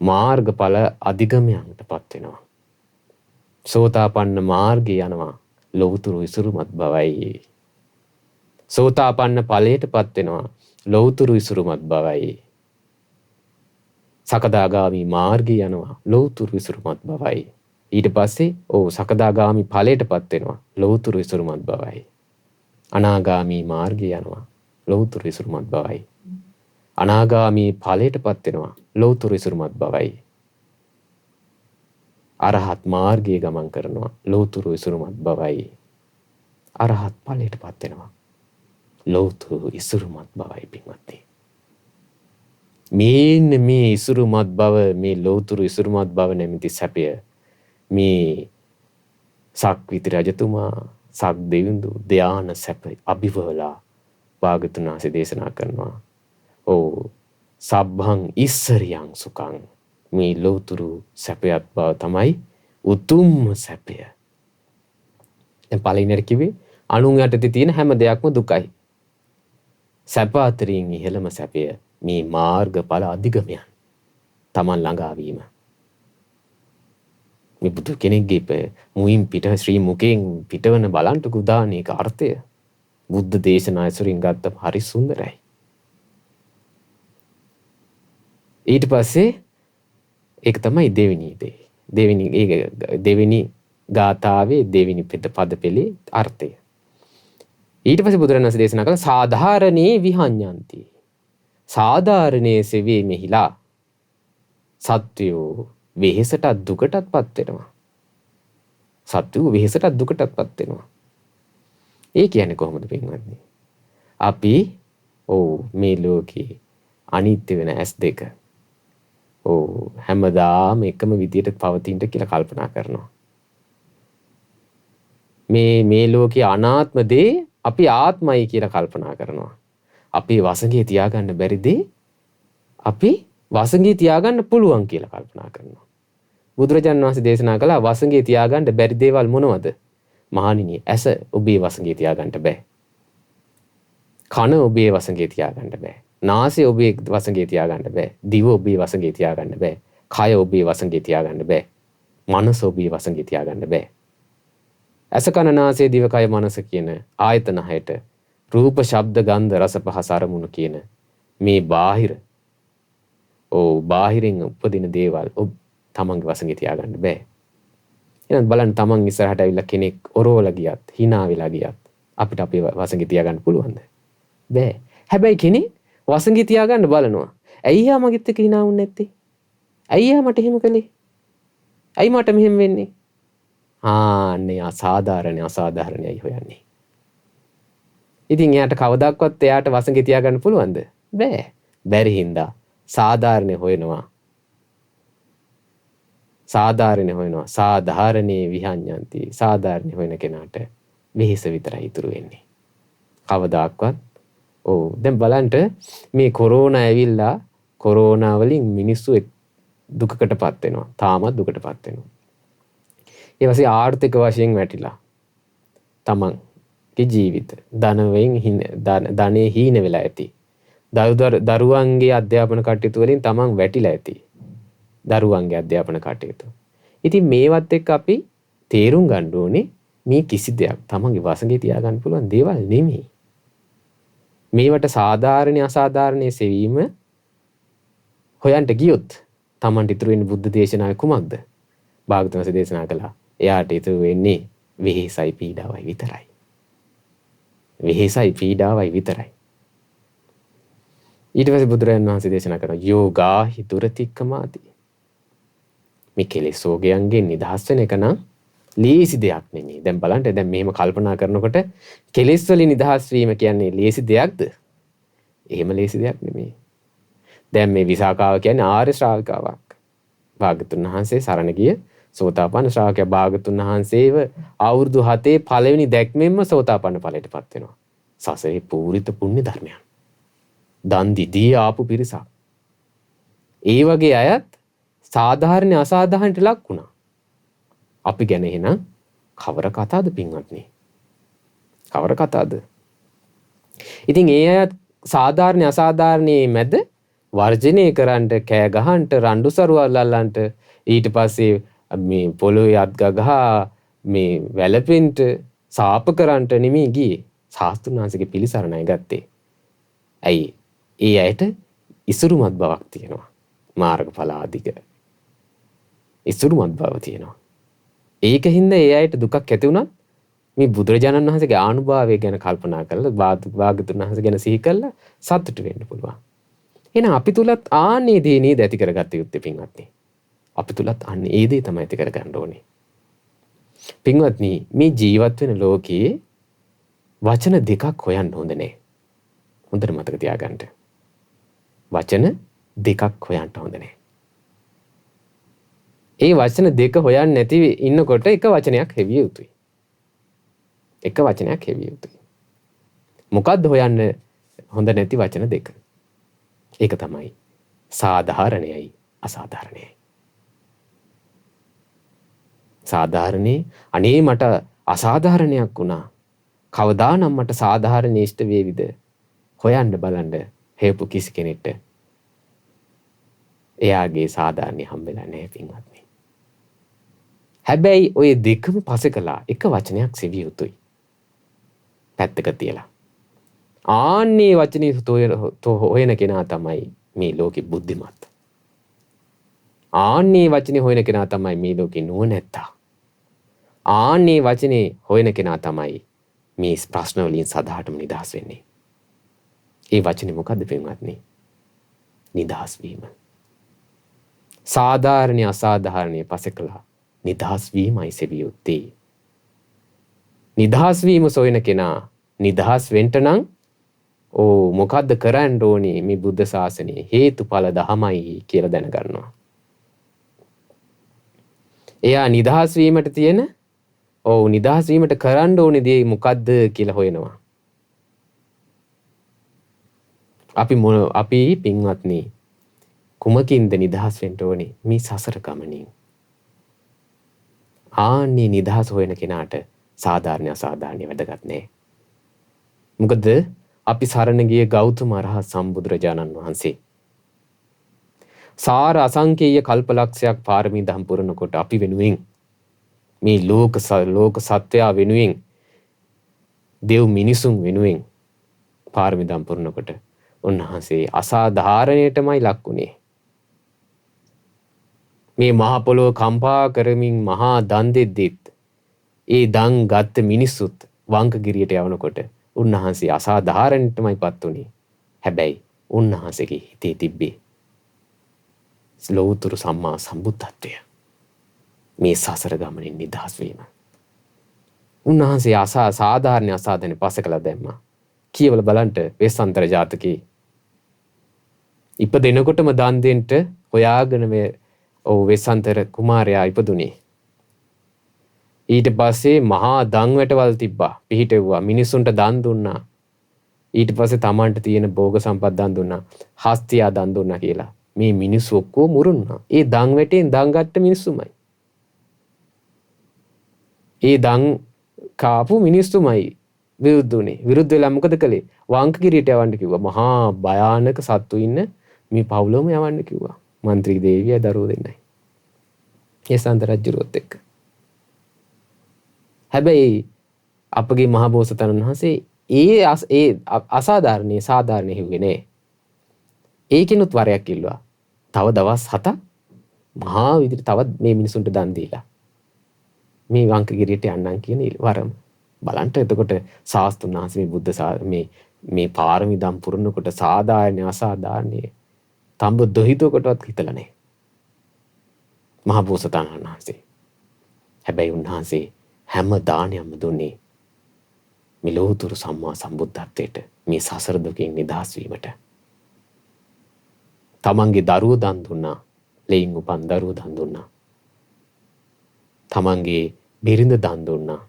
මාර්ගඵල අධිගමයන්ටපත් වෙනවා. සෝතාපන්න මාර්ගය යනවා ලෞතුරු ඉසුරුමත් බවයි. සෝතාපන්න ඵලයටපත් වෙනවා. ලෞතුරු ඉසුරුමත් බවයි. සකදාගාමි මාර්ගය යනවා ලෞතුරු ඉසුරුමත් බවයි. ඊට පස්සේ සකදාගාමි ඵලයටපත් වෙනවා ලෞතුරු ඉසුරුමත් බවයි. අනාගාමි මාර්ගය යනවා ලෞතුරු ඉසුරුමත් බවයි. අනාගාමි ඵලයටපත් වෙනවා ලෞතුරු ඉසුරුමත් බවයි. අරහත් මාර්ගයේ ගමන් කරනවා ලෞතුරු ඉසුරුමත් බවයි. අරහත් ඵලයටපත් වෙනවා ලෞතුරු ඉසුරුමත් බවයි පින්වත්නි. මේ ඉසුරුමත් බව, මේ ලෞතුරු ඉසුරුමත් බව නැමැති සැපය මේ සක්විති රජතුමා සක් දෙවිඳු ධාන සැප අභිවලා භාග්‍යවතුන් වහන්සේ දේශනා කරනවා. සබ්බං ඉස්සරියං සුඛං, මේ ලෞතුරු සැපයත් බව තමයි උතුම්ම සැපය. දැන් පළවෙනියට කිව්වේ අනුන් යටතේ තියෙන හැම දෙයක්ම දුකයි. සැප අතරින් ඉහළම සැපය මේ මාර්ගඵල අධිගමයන් තමන් ළඟා වීම. මේ බුදු කෙනෙක්ගේ මුයින් පිට ශ්‍රී මුකෙන් පිටවන බලන්ටක උදානයක අර්ථය බුද්ධ දේශනා ඇසුරින් ගත්තම හරි සුන්දරයි. ඊට පස්සේ ඒක තමයි දෙවෙනි ගාථාවේ දෙවෙනි පද පෙළේ අර්ථය. ඊට පස්සේ බුදුරජාණන් වහන්සේ දේශනා කළා සාධාරණේ විහඤ්ඤන්ති. සාධාරණයේ සෙවී මෙහිලා සත්වයෝ වෙහෙසටත් දුකටත්පත් වෙනවා. සත්වයෝ වෙහෙසටත් දුකටත්පත් වෙනවා. ඒ කියන්නේ කොහොමද පින්වත්නි? අපි මේ ලෝකේ අනිත්‍ය වෙන S2 හැමදාම එකම විදියට පවතින්න කියලා කල්පනා කරනවා. මේ ලෝකේ අනාත්ම දේ අපි ආත්මයි කියලා කල්පනා කරනවා. අපි වසඟේ තියාගන්න බැරි දේ අපි වසඟේ තියාගන්න පුළුවන් කියලා කල්පනා කරනවා. බුදුරජාණන් වහන්සේ දේශනා කළා වසඟේ තියාගන්න බැරි දේවල් මොනවද? මහණෙනි, ඇස ඔබේ වසඟේ තියාගන්න බෑ. කන ඔබේ වසඟේ තියාගන්න බෑ. නාසය ඔබේ වසඟේ තියාගන්න බෑ. දිව ඔබේ වසඟේ තියාගන්න බෑ. කය ඔබේ වසඟේ තියාගන්න බෑ. මනස ඔබේ වසඟේ තියාගන්න බෑ. ඇස කන නාසය දිව කය මනස කියන ආයතන හයට රූප ශබ්ද ගන්ධ රස පහස අරමුණු කියන මේ බාහිරින් උපදින දේවල් තමන්ගේ වසඟේ තියාගන්න බෑ. එහෙනම් බලන්න තමන් ඉස්සරහට ඇවිල්ලා කෙනෙක් ඔරෝලා ගියත් hina වෙලා ගියත් අපිට අපේ වසඟේ තියාගන්න පුළුවන්ද? බෑ. හැබැයි කෙනෙක් වසඟේ තියාගන්න බලනවා. ඇයි යා මගෙත් එක්ක hina වුනේ නැත්තේ? ඇයි යා මට එහෙම කළේ? ඇයි මට මෙහෙම වෙන්නේ? අනේ අසාධාරණයි හොයන්නේ. ඉතින් එයාට කවදාවත් එයාට වසඟේ තියාගන්න පුළුවන්ද? බෑ. බැරි හින්දා සාධාරණේ හොයනවා. සාධාරණේ විහඤ්ඤන්ති. සාධාරණේ හොයන කෙනාට වෙහෙස විතරයි ඉතුරු වෙන්නේ. කවදාවත් දැන් බලන්න මේ කොරෝනා ඇවිල්ලා කොරෝනා වලින් මිනිස්සු දුකකටපත් වෙනවා. තාමත් දුකටපත් වෙනවා. ඒ වගේ ආර්ථික වශයෙන් වැටිලා තමන්ගේ ජීවිත ධනෙ හීන වෙලා ඇති. දරුවන්ගේ අධ්‍යාපන කටයුතු වලින් තමන් වැටිලා ඇති. දරුවන්ගේ අධ්‍යාපන කටයුතු. ඉතින් මේවත් එක්ක අපි තේරුම් ගන්න ඕනේ මේ කිසි දෙයක් තමන්ගේ වසඟේ තියාගන්න පුළුවන් දේවල් නෙමෙයි. මේවට සාධාරණ අසාධාරණයේ සෙවීම හොයන්ට ගියොත් තමන්ට ඉතුරු වෙන්නේ බුද්ධ දේශනාවේ කුමක්ද? භාග්‍යවතුන් වහන්සේ දේශනා කළා. එයාට ඉතුරු වෙන්නේ වෙහෙසයි පීඩාවයි විතරයි. වෙහෙසයි පීඩාවයි විතරයි. ඊට පස්සේ බුදුරජාණන් වහන්සේ දේශනා කරනවා යෝගා හිතුරතික්කමාති. මේ කෙලෙස් රෝගයන්ගෙන් නිදහස් වෙන එක නම් ලේසි දෙයක් නෙමෙයි. දැන් බලන්න දැන් මෙහෙම කල්පනා කරනකොට කෙලෙස් වලින් නිදහස් වීම කියන්නේ ලේසි දෙයක්ද? එහෙම ලේසි දෙයක් නෙමෙයි. දැන් මේ විසාකාව කියන්නේ ආර්ය ශ්‍රාවකාවක්. භාග්‍යවතුන් වහන්සේ සරණ ගිය සෝතාපන්න ශ්‍රාවකයා භාග්‍යවතුන් වහන්සේව අවුරුදු 7 පළවෙනි දැක්මෙන්ම සෝතාපන්න ඵලයටපත් වෙනවා. සසරේ පූරිත පුණ්‍ය ධර්මයන්. දන් දීදී ආපු පිරිසක්. ඒ වගේ අයත් සාධාරණ අසාධාරණට ලක් වුණා. අපි ගැන එහෙනම් කවර කතාවද පින්වත්නි? කවර කතාවද? ඉතින් ඒ අයත් සාධාරණ අසාධාරණයේ මැද වර්ජනය කරන්න, කෑ ගහන්න, රණ්ඩු සරුවල් අල්ලන්න, ඊට පස්සේ මේ පොළොවේ අත් ගගහා මේ වැළපෙන්න, සාප කරන්න නෙමෙයි ගියේ. ශාස්ත්‍රඥාන්සේගේ පිළිසරණයි ගත්තේ. ඇයි? ඒ අයට ඉසුරුමත් බවක් තියෙනවා. මාර්ගඵල ආදික ඉසුරුමත් බව තියෙනවා. ඒකින්ද ඒ අයට දුකක් ඇති වුණත් මේ බුදුරජාණන් වහන්සේගේ ආනුභාවය ගැන කල්පනා කරලා භාග්‍යවතුන් වහන්සේ ගැන සිහි කරලා සතුටු වෙන්න පුළුවන්. එහෙනම් අපි තුලත් ආන්නේ දේ නේද ඇති කරගත්ත යුත්තේ පින්වත්නි. අපි තුලත් අන්නේ ඒ දේ තමයි ඇති කරගන්න ඕනේ. පින්වත්නි මේ ජීවත් වෙන ලෝකයේ වචන දෙකක් හොයන්න හොඳ නැහැ. හොඳට මතක තියාගන්න. වචන දෙකක් හොයන්න හොඳ නැහැ. ඒ වචන දෙක හොයන්න නැති ඉන්නකොට එක වචනයක් හෙවිය යුතුයි. එක වචනයක් හෙවිය යුතුයි. මොකද්ද හොයන්න හොඳ නැති වචන දෙක? ඒක තමයි සාධාරණයයි අසාධාරණයයි. සාධාරණේ අනේ මට අසාධාරණයක් වුණා. කවදානම් මට සාධාරණ ඉෂ්ට වේවිද? හොයන්න බලන්න හේතු කිසි කෙනෙක්ට එයාගේ සාධාරණේ හම්බෙලා නැහැ පින්වත්නි. හැබැයි ඔය දෙකම පසෙකලා එක වචනයක් සෙවිය යුතුයි. පැත්තක තියලා. ආන්නේ වචනේ හොයන කෙනා තමයි මේ ලෝකෙ බුද්ධිමත්. ආන්නේ වචනේ හොයන කෙනා තමයි මේ ලෝකෙ නුවණැත්තා. ආන්නේ වචනේ හොයන කෙනා තමයි මේ ප්‍රශ්න වලින් සදාටම නිදහස් වෙන්නේ. ඒ වචනේ මොකද්ද පින්වත්නි? නිදහස් වීම. සාධාරණේ අසාධාරණේ පසෙකලා නිදහස් වීමයි සෙවිය යුත්තේ. නිදහස් වීම සොයන කෙනා නිදහස් වෙන්න නම් මොකද්ද කරන්න ඕනේ මේ බුද්ධ ශාසනයේ හේතුඵල දහමයි කියලා දැනගන්නවා. එයා නිදහස් වීමට තියෙන නිදහස් වීමට කරන්න ඕනේ දේ මොකද්ද කියලා හොයනවා. අපි පින්වත්නි කුමකින්ද නිදහස් වෙන්න ඕනේ? මේ සසර ගමනින්. ආන්නේ නිදහස් හොයන කෙනාට සාධාරණ අසාධාරණ වැදගත් නෑ. මොකද අපි සරණ ගිය ගෞතම අරහත් සම්බුදුරජාණන් වහන්සේ සාර අසංකේය කල්පලක්ෂයක් පාරමී දහම් පුරනකොට අපි වෙනුවෙන් මේ ලෝක සත්වයා වෙනුවෙන් දෙව් මිනිසුන් වෙනුවෙන් පාරමී දහම් පුරනකොට උන්වහන්සේ අසාධාරණයටමයි ලක්ුණේ. මේ මහ පොළොව කම්පා කරමින් මහා දන් දෙද්දිත් ඒ දන් ගත්ත මිනිස්සුත් වංකගිරියට යවනකොට උන්වහන්සේ අසාධාරණයටමයිපත් උනේ. හැබැයි උන්වහන්සේගේ හිතේ තිබ්බේ ලෞතර සම්මා සම්බුද්ධත්වය. මේ සසර ගමනින් නිදහස් වීම. උන්වහන්සේ සාධාරණ අසාධාරණ පසකලා දැම්මා. කියවල බලන්න වෙස්සන්තර ජාතකේ. ඉපදෙනකොටම දන් දෙන්න හොයාගෙන වෙස්සන්තර කුමාරයා ඉපදුනේ. ඊට පස්සේ මහා දන් වැටවල් තිබ්බා. පිහිටෙව්වා. මිනිසුන්ට දන් දුන්නා. ඊට පස්සේ තමන්ට තියෙන භෝග සම්පත් දන් දුන්නා. හස්තියා දන් දුන්නා කියලා. මේ මිනිස්සු ඔක්කොම මුරුන්නා. ඒ දන් වැටෙන් දන් ගත්ත මිනිස්සුමයි. ඒ දන් කාපු මිනිස්සුමයි විරුද්ධුනේ. විරුද්ධ වෙලා මොකද කළේ? වංකගිරියට යවන්න කිව්වා. මහා භයානක සත්තු ඉන්න මේ පවුලම යවන්න කිව්වා. මන්ත්‍රී දේවිය දරුවෝ දෙන්නයි. ඒ සන්ත රජුරුවත් එක්ක. හැබැයි අපගේ මහ බෝසතාණන් වහන්සේ ඒ අසාධාරණේ සාධාරණේ හිව්වේ නෑ. ඒකිනුත් වරයක් කිල්ලුවා. තව දවස් 7ක් මහා විදිහට තවත් මේ මිනිසුන්ට දන් දීලා මේ වංකගිරියට යන්නම් කියන වරම බලන්න. එතකොට ශාස්ත්‍රඥ වහන්සේ මේ පාරමී දම් පුරනකොට සාධාරණ අසාධාරණේ තඹ දොහිතකටවත් හිතලා නැහැ මහ බෝසතාණන් වහන්සේ. හැබැයි උන්වහන්සේ හැම දානයක්ම දුන්නේ මේ ලෞතර සම්මා සම්බුද්ධත්වයට, මේ සසර දුකින් නිදහස් වීමට. තමන්ගේ දරුවෝ දන් දුන්නා. ලෙයින් උපන් දරුවෝ දන් දුන්නා. තමන්ගේ බිරිඳ දන් දුන්නා.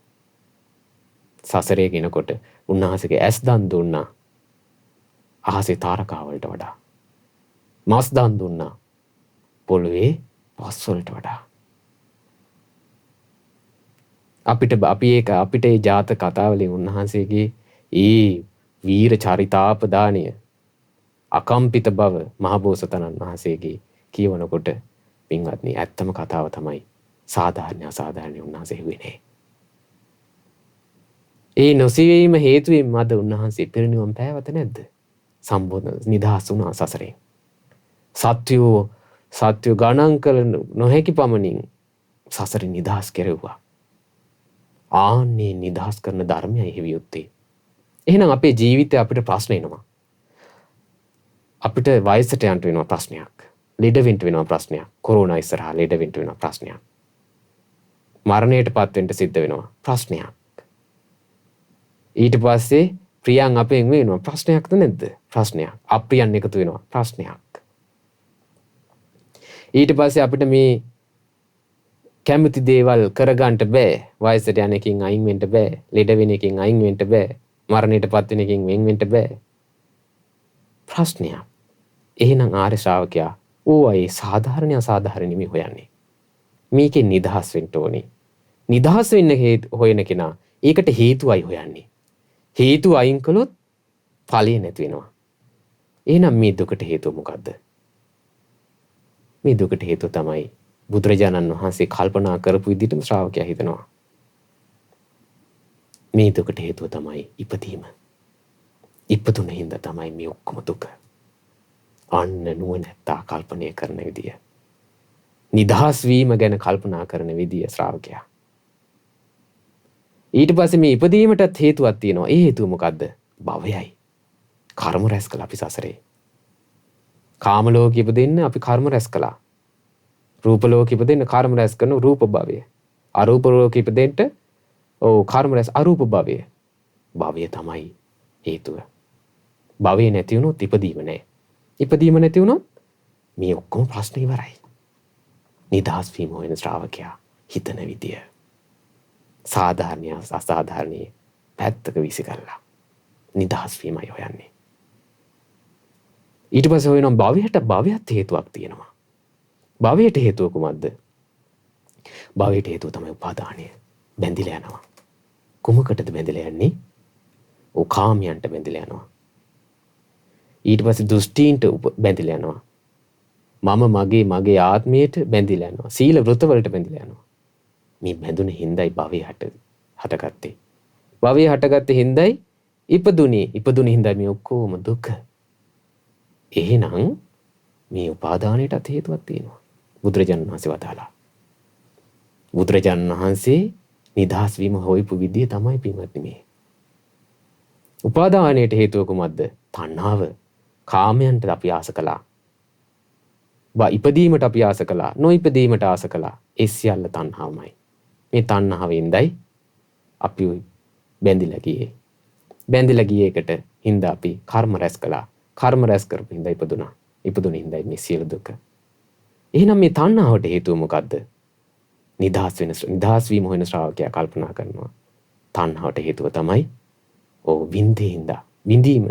සසරේ ගෙනකොට උන්වහන්සේගේ ඇස් දන් දුන්නා. අහසේ තාරකාවලට වඩා. මස් දන් දුන්නා. පොළවේ පස් වලට වඩා. අපිට ඒ ජාතක කතාවලින් උන්වහන්සේගේ ඒ වීර චරිතාපදානය, අකම්පිත බව මහබෝසතාණන් වහන්සේගේ කියවනකොට පින්වත්නි ඇත්තම කතාව තමයි සාධාරණ අසාධාරණ උන්වහන්සේ හිුවේ නැහැ. ඒ නොසිවීම හේතුවෙන් මද උන්වහන්සේ පිරිනිවන් පෑවත නැද්ද? සම්බෝධ නිදහස් වුණා සසරෙන්. සත්‍යෝ ගණන් කළ නොහැකි පමණින් සසර නිදහස් කෙරෙව්වා. ආන්නේ නිදහස් කරන ධර්මයයි හිවි යුත්තේ. එහෙනම් අපේ ජීවිතේ අපිට ප්‍රශ්න එනවා. අපිට වයසට යන්න වෙනවා ප්‍රශ්නයක්. ලෙඩ වෙන්න වෙනවා ප්‍රශ්නයක්. කොරෝනා ඉස්සරහා ලෙඩ වෙන්න වෙනවා ප්‍රශ්නයක්. මරණයටපත් වෙන්න සිද්ධ වෙනවා ප්‍රශ්නයක්. ඊට පස්සේ ප්‍රියයන් අපෙන් වෙනවා ප්‍රශ්නයක්ද නැද්ද? ප්‍රශ්නයක්. අප්‍රියයන් එකතු වෙනවා ප්‍රශ්නයක්. ඊට පස්සේ අපිට මේ කැමති දේවල් කරගන්න බෑ. වයසට යන එකකින් අයින් වෙන්න බෑ. ලෙඩ වෙන එකකින් අයින් වෙන්න බෑ. මරණයටපත් වෙන එකකින් වෙන් වෙන්න බෑ. ප්‍රශ්නයක්. එහෙනම් ආර්ය ශ්‍රාවකයා ඕයි සාධාරණ අසාධාරණ නෙමෙයි හොයන්නේ. මේකෙන් නිදහස් වෙන්න ඕනේ. නිදහස් වෙන්න හොයන කෙනා ඒකට හේතුවයි හොයන්නේ. හේතු අයින් කළොත් ඵලය නැති වෙනවා. එහෙනම් මේ දුකට හේතුව මොකද්ද? මේ දුකට හේතුව තමයි බුදුරජාණන් වහන්සේ කල්පනා කරපු විදිහටම ශ්‍රාවකයා හිතනවා. මේ දුකට හේතුව තමයි ඉපදීම. ඉපදුන හින්දා තමයි මේ ඔක්කොම දුක. අන්න නුවණැත්තා කල්පනය කරන විදිය. නිදහස් වීම ගැන කල්පනා කරන විදිය ශ්‍රාවකයා. ඊට පස්සේ මේ ඉපදීමටත් හේතුවක් තියෙනවා. ඒ හේතුව මොකද්ද? භවයයි. කර්ම රැස් කළා අපි සසරේ. කාම ලෝකෙ ඉපදෙන්න අපි කර්ම රැස් කළා. රූප ලෝකෙ ඉපදෙන්න කර්ම රැස් කරන රූප භවය. අරූප ලෝකෙ ඉපදෙන්න කර්ම රැස් අරූප භවය. භවය තමයි හේතුව. භවය නැති වුණොත් ඉපදීම නැහැ. ඉපදීම නැති වුණොත් මේ ඔක්කොම ප්‍රශ්න ඉවරයි. නිදහස් වීම හොයන ශ්‍රාවකයා හිතන විදිය සාධාරණීය අසාධාරණීය පැත්තක විසිකරලා නිදහස් වීමයි හොයන්නේ. ඊට පස්සේ හොයනවා භවයට හේතුවක් තියෙනවා. භවයට හේතුව කුමක්ද? භවයට හේතුව තමයි උපාදානය. බැඳිලා යනවා. කුමකටද බැඳිලා යන්නේ? කාමයන්ට බැඳිලා යනවා. ඊට පස්සේ දෘෂ්ටීන්ට බැඳිලා යනවා. මගේ ආත්මයට බැඳිලා යනවා. සීල වෘත වලට බැඳිලා යනවා. මේ බැඳුන හිඳයි භවය හටගත්තේ. භවය හටගත්තේ හිඳයි ඉපදුනේ හිඳයි මේ ඔක්කොම දුක. එහෙනම් මේ උපාදානයටත් හේතුවක් තියෙනවා. බුදුරජාණන් වහන්සේ වදාලා. බුදුරජාණන් වහන්සේ නිදහස් වීම හොයපු විදිය තමයි පින්වත්නි මේ. උපාදානයට හේතුව කුමක්ද? තණ්හාව. කාමයන්ට අපි ආස කළා. ඉපදීමට අපි ආස කළා. නොඉපදීමට ආස කළා. ඒ සියල්ල තණ්හාවමයි. මේ තණ්හාවෙන්දයි අපි බැඳිලා ගියේ. බැඳිලා ගියේ එකට හින්දා අපි කර්ම රැස් කළා. කර්ම රැස් කරපු හින්දා ඉපදුනා. ඉපදුන හින්දා මේ සියලු දුක. එහෙනම් මේ තණ්හාවට හේතුව මොකද්ද? නිදහස් වීම හොයන ශ්‍රාවකයා කල්පනා කරනවා. තණ්හාවට හේතුව තමයි විඳීම.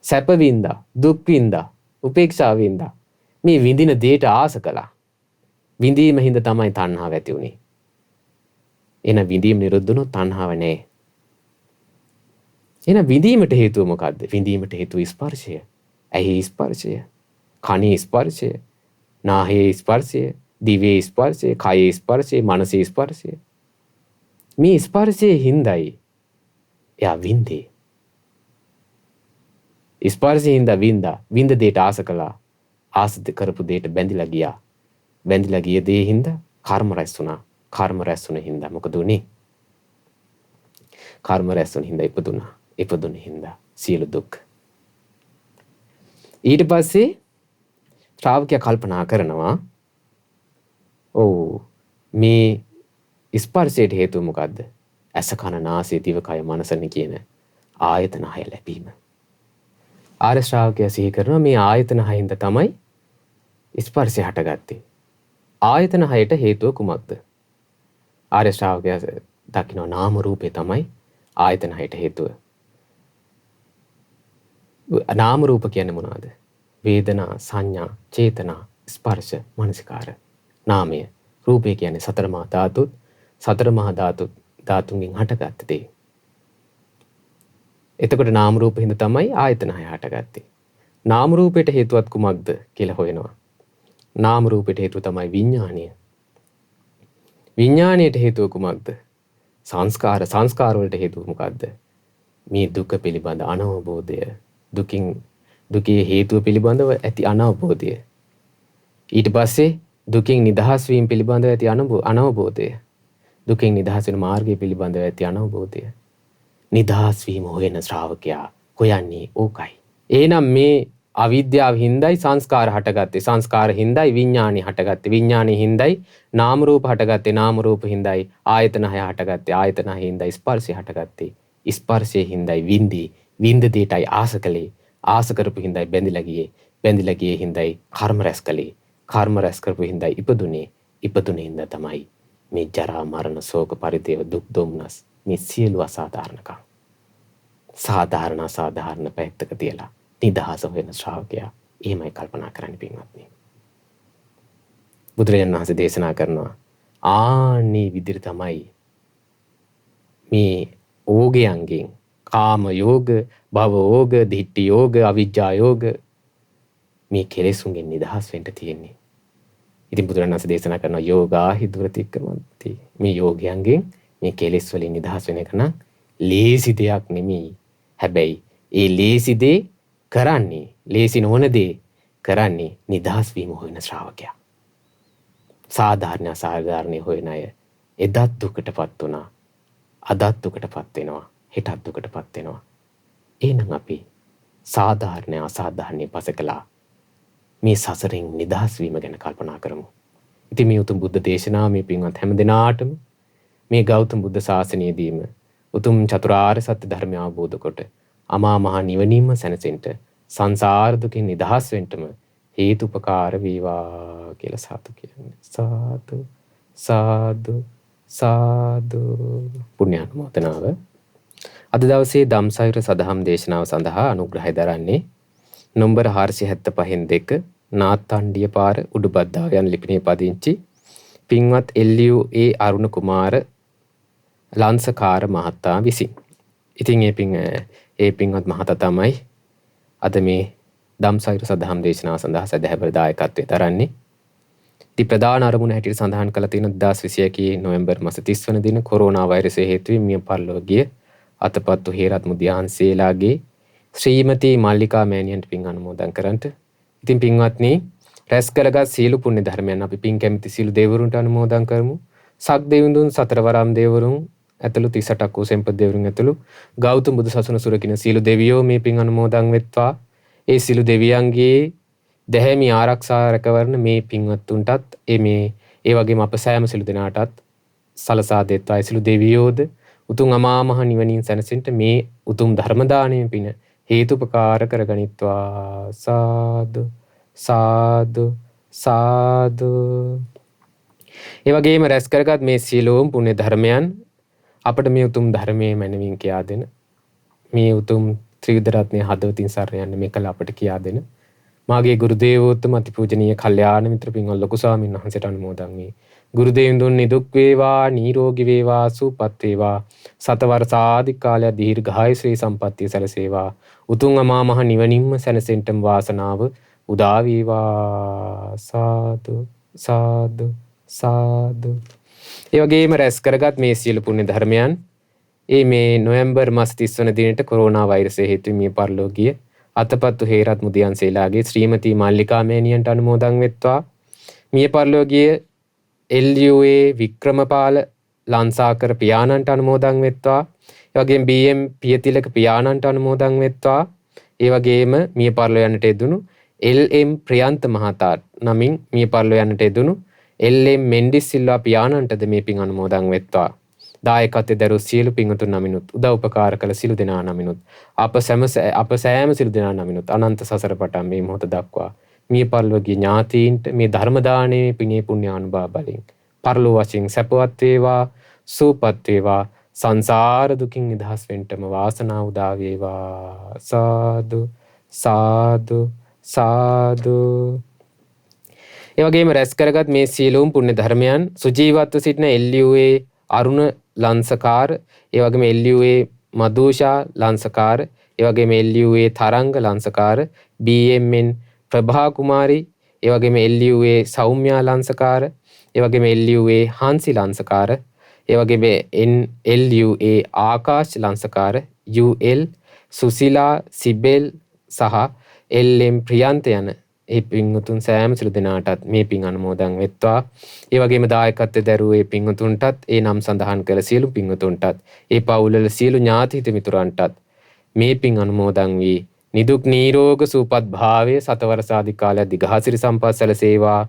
සැප වින්දා, දුක් වින්දා, උපේක්ෂා වින්දා. මේ විඳින දෙයට ආස කළා. විඳීම හින්දා තමයි තණ්හාව ඇති උනේ. එහෙනම් විඳීම නිරුද්ධ වුණොත් තණ්හාව නැහැ. එහෙනම් විඳීමට හේතුව මොකද්ද? විඳීමට හේතුව ස්පර්ශය. ඇහි ස්පර්ශය, කනේ ස්පර්ශය, නාහයේ ස්පර්ශය, දිවේ ස්පර්ශය, කයේ ස්පර්ශය, මනසේ ස්පර්ශය. මේ ස්පර්ශයේ හිඳයි එයා විඳේ. ස්පර්ශයේ හිඳ විඳ දෙයට ආස කළා. ආස කරපු දෙයට බැඳිලා ගියා. බැඳිලා ගිය දේ හින්දා කර්ම රැස් වුණා. කර්ම රැස් වුණ හින්දා මොකද උනේ? කර්ම රැස් වුණ හින්දා ඉපදුනා. ඉපදුන හින්දා සියලු දුක්. ඊට පස්සේ ශ්‍රාවකයා කල්පනා කරනවා මේ ස්පර්ශයට හේතුව මොකද්ද? ඇස කන නාසය දිව කය මනසනේ කියන ආයතන 6 ලැබීම. ආර්ය ශ්‍රාවකයා සිහි කරනවා මේ ආයතන 6 තමයි ස්පර්ශය හටගත්තේ. ආයතන 6ට හේතුව කුමක්ද? ආර්ය ශ්‍රාවකයා දකින්න නාම රූපේ තමයි ආයතන 6ට හේතුව. නාම රූප කියන්නේ මොනවද? වේදනා, සංඥා, චේතනා, ස්පර්ශ, මනසිකාර. නාමය. රූපය කියන්නේ සතර මහා ධාතුත්. සතර මහා ධාතුන්ගෙන් හටගත්ත දේ. එතකොට නාම රූප හින්දා තමයි ආයතන 6 හටගත්තේ. නාම රූපයට හේතුවක් කුමක්ද කියලා හොයනවා. නාම රූපයට හේතුව තමයි විඥාණය. විඥාණයට හේතුව කුමක්ද? සංස්කාර වලට හේතුව මොකක්ද? මේ දුක පිළිබඳ අනවබෝධය, දුකින් දුකේ හේතුව පිළිබඳව ඇති අනවබෝධය. ඊට පස්සේ දුකින් නිදහස් වීම පිළිබඳව ඇති අනවබෝධය. දුකින් නිදහස් වෙන මාර්ගය පිළිබඳව ඇති අනවබෝධය. නිදහස් වීම හොයන ශ්‍රාවකයා හොයන්නේ ඕකයි. එහෙනම් මේ අවිද්‍යාව හින්දායි සංස්කාර හටගත්තේ. සංස්කාර හින්දායි විඥානි හටගත්තේ. විඥානි හින්දායි නාම රූප හටගත්තේ. නාම රූප හින්දායි ආයතන හය හටගත්තේ. ආයතන හය හින්දායි ස්පර්ශය හටගත්තේ. ස්පර්ශය හින්දායි විඳි. විඳ දෙයටයි ආස කළේ. ආස කරපු හින්දායි බැඳිලා ගියේ. බැඳිලා ගියේ හින්දායි කර්ම රැස් කළේ. කර්ම රැස් කරපු හින්දායි ඉපදුනේ. ඉපදුනේ හින්දා තමයි මේ ජරා මරණ ශෝක පරිදේව දුක් දුම්නස් මේ සියලු අසාධාරණකම් සාධාරණ අසාධාරණ පැත්තක තියලා නිදහස හොයන ශ්‍රාවකයා එහෙමයි කල්පනා කරන්න පින්වත්නි. බුදුරජාණන් වහන්සේ දේශනා කරනවා ආන්නේ විදිහට තමයි මේ ඕගයන්ගෙන් කාම යෝග, භව යෝග, දිට්ඨි යෝග, අවිජ්ජා යෝග මේ කෙලෙසුන්ගෙන් නිදහස් වෙන්න තියෙන්නේ. ඉතින් බුදුරජාණන් වහන්සේ දේශනා කරනවා යෝගාහි දුරතික්කමන්ති. මේ යෝගයන්ගෙන් මේ කෙලෙස් වලින් නිදහස් වෙන එක නම් ලේසි දෙයක් නෙමෙයි. හැබැයි ඒ ලේසි දේ කරන්නේ, ලේසි නොවන දේ කරන්නේ නිදහස් වීම හොයන ශ්‍රාවකයා. සාධාරණ අසාධාරණ හොයන අය එදත් දුකටපත් වුණා. අදත් දුකටපත් වෙනවා. හෙටත් දුකටපත් වෙනවා. එහෙනම් අපි සාධාරණ අසාධාරණ පසකලා මේ සසරෙන් නිදහස් වීම ගැන කල්පනා කරමු. ඉතින් මේ උතුම් බුද්ධ දේශනාව මේ පින්වත් හැම දිනාටම මේ ගෞතම බුද්ධ ශාසනයේදීම උතුම් චතුරාර්ය සත්‍ය ධර්මය අවබෝධ කොට අමා මහ නිවනින්ම සැනසෙන්න සංසාර දුකින් නිදහස් වෙන්නම හේතුපකාර වේවා කියලා සාදු කියන්නේ. සාදු සාදු සාදු. පුණ්‍යානුමෝදනාව. අද දවසේ ධම්සයුර සදහම් දේශනාව සඳහා අනුග්‍රහය දරන්නේ නම්බර 475 නාත්තණ්ඩිය පාර උඩුබද්දාව යන ලිපිනේ පදිංචි පින්වත් LUA අරුණ කුමාර ලංසකාර මහතා විසින්. ඉතින් ඒ පින්වත් මහතා තමයි අද මේ ධම්සයුර සදහම් දේශනාව සඳහා සදහැබර දායකත්වයේ දරන්නේ. ඉතින් ප්‍රධාන අරමුණ හැටියට සඳහන් කළ තියෙන 2021 නොවැම්බර් මාස 30 වන දින කොරෝනා වෛරසය හේතුවෙන් මිය පරලොව ගිය අතපත්තු හේරත් මුදියන්සේලාගේ ශ්‍රීමති මල්ලිකා මෑණියන්ට පින් අනුමෝදන් කරන්ට. ඉතින් පින්වත්නි රැස් කරගත් සීල පුණ්‍ය ධර්මයන් අපි පින් කැමති සීල දෙවිවරුන්ට අනුමෝදන් කරමු. සක් දෙවිඳුන් සතරවරම් දෙවිවරුන් ඇතුළු 38ක් වූ සෙම්පත් දෙවිවරුන් ඇතුළු ගෞතම බුදු සසුන සුරකින්න සීල දෙවියෝ මේ පින් අනුමෝදන් වෙත්වා. ඒ සීල දෙවියන්ගේ දැහැමි ආරක්ෂා රැකවරණ මේ පින්වත්තුන්ටත් ඒ වගේම අප සෑම සීල දෙනාටත් සලසා දෙත්වා. ඒ සීල දෙවියෝද උතුම් අමා මහ නිවනින් සැනසෙන්න මේ උතුම් ධර්ම දානයේ පින හේතුපකාර කරගනිත්වා. සාදු සාදු සාදු. ඒ වගේම රැස් කරගත් මේ සීලෝම් පුණ්‍ය ධර්මයන් අපට මේ උතුම් ධර්මයේ මැනවින් කියා දෙන මේ උතුම් ත්‍රිවිධ රත්නයේ හදවතින් සරණ යන්න මේ කල අපට කියා දෙන මාගේ ගුරු දේවෝත්තම අතිපූජනීය කල්යාණ මිත්‍ර පින්වත් ලොකු ස්වාමීන් වහන්සේට අනුමෝදන් වේ. ගුරු දේවුන් නිදුක් වේවා, නිරෝගී වේවා, සුවපත් වේවා. සතවර්ෂාධික කාලය දීර්ඝායු ශ්‍රී සම්පන්නිය සැලසේවා. උතුම් අමා මහ නිවනින්ම සැනසෙන්නම වාසනාව උදා වේවා. සාදු සාදු සාදු. ඒ වගේම රැස් කරගත් මේ සියලු පුණ්‍ය ධර්මයන් මේ නොවැම්බර් මාස 30 වන දිනට කොරෝනා වෛරසය හේතුවෙන් මිය පරලොව ගිය අතපත්තු හේරත් මුදියන්සේලාගේ ශ්‍රීමති මල්ලිකා මෑණියන්ට අනුමෝදන් වෙත්වා. මිය පරලොව ගිය LUA වික්‍රමපාල ලංසාකර පියාණන්ට අනුමෝදන් වෙත්වා. ඒ වගේම BM පියතිලක පියාණන්ට අනුමෝදන් වෙත්වා. ඒ වගේම මිය පරලොව යන්නට යෙදුණු LM ප්‍රියන්ත මහතා නමින් මිය පරලොව යන්නට යෙදුණු LM මෙන්ඩිස් සිල්වා පියාණන්ටද මේ පින් අනුමෝදන් වෙත්වා. දායකත්වයේ දරු සියලු පින්වතුන් නමිනුත් උදව් උපකාර කළ සියලු දෙනා නමිනුත් අප සෑම සියලු දෙනා නමිනුත් අනන්ත සසර පටන් මේ මොහොත දක්වා මිය පරලොවගේ ඥාතීන්ට මේ ධර්ම දානයේ පිනේ පුණ්‍ය අනුභව බලෙන් පරලොව වශයෙන් සැපවත් වේවා, සුවපත් වේවා, සංසාර දුකින් නිදහස් වෙන්නම වාසනාව උදා වේවා. සාදු සාදු සාදු. ඒ වගේම රැස් කරගත් මේ සීලෝම් පුණ්‍ය ධර්මයන් සුජීවත්ව සිටින LUA අරුණ ලංසකාර, ඒ වගේම LUA මදුෂා ලංසකාර, ඒ වගේම LUA තරංග ලංසකාර, BMN ප්‍රභා කුමාරි, ඒ වගේම LUA සෞම්‍යා ලංසකාර, ඒ වගේම LUA හාන්සි ලංසකාර, ඒ වගේම LUA ආකාශ ලංසකාර, UL සුසිලා සිබෙල් සහ එල්.එම්. ප්‍රියන්ත යන ඒ පින්වතුන් සෑම සිළු දෙනාටත් මේ පින් අනුමෝදන් වෙත්වා. ඒ වගේම දායකත්වයේ දරුවෝ ඒ පින්වතුන්ටත් ඒ නම් සඳහන් කළ සියලු පින්වතුන්ටත් ඒ පවුල්වල සියලු ඥාති හිත මිතුරන්ටත් මේ පින් අනුමෝදන් වී නිදුක් නිරෝග සුවපත් භාවයේ සතවරසාදි කාලයක් දිගහසිරි සම්පත් සැලසේවා.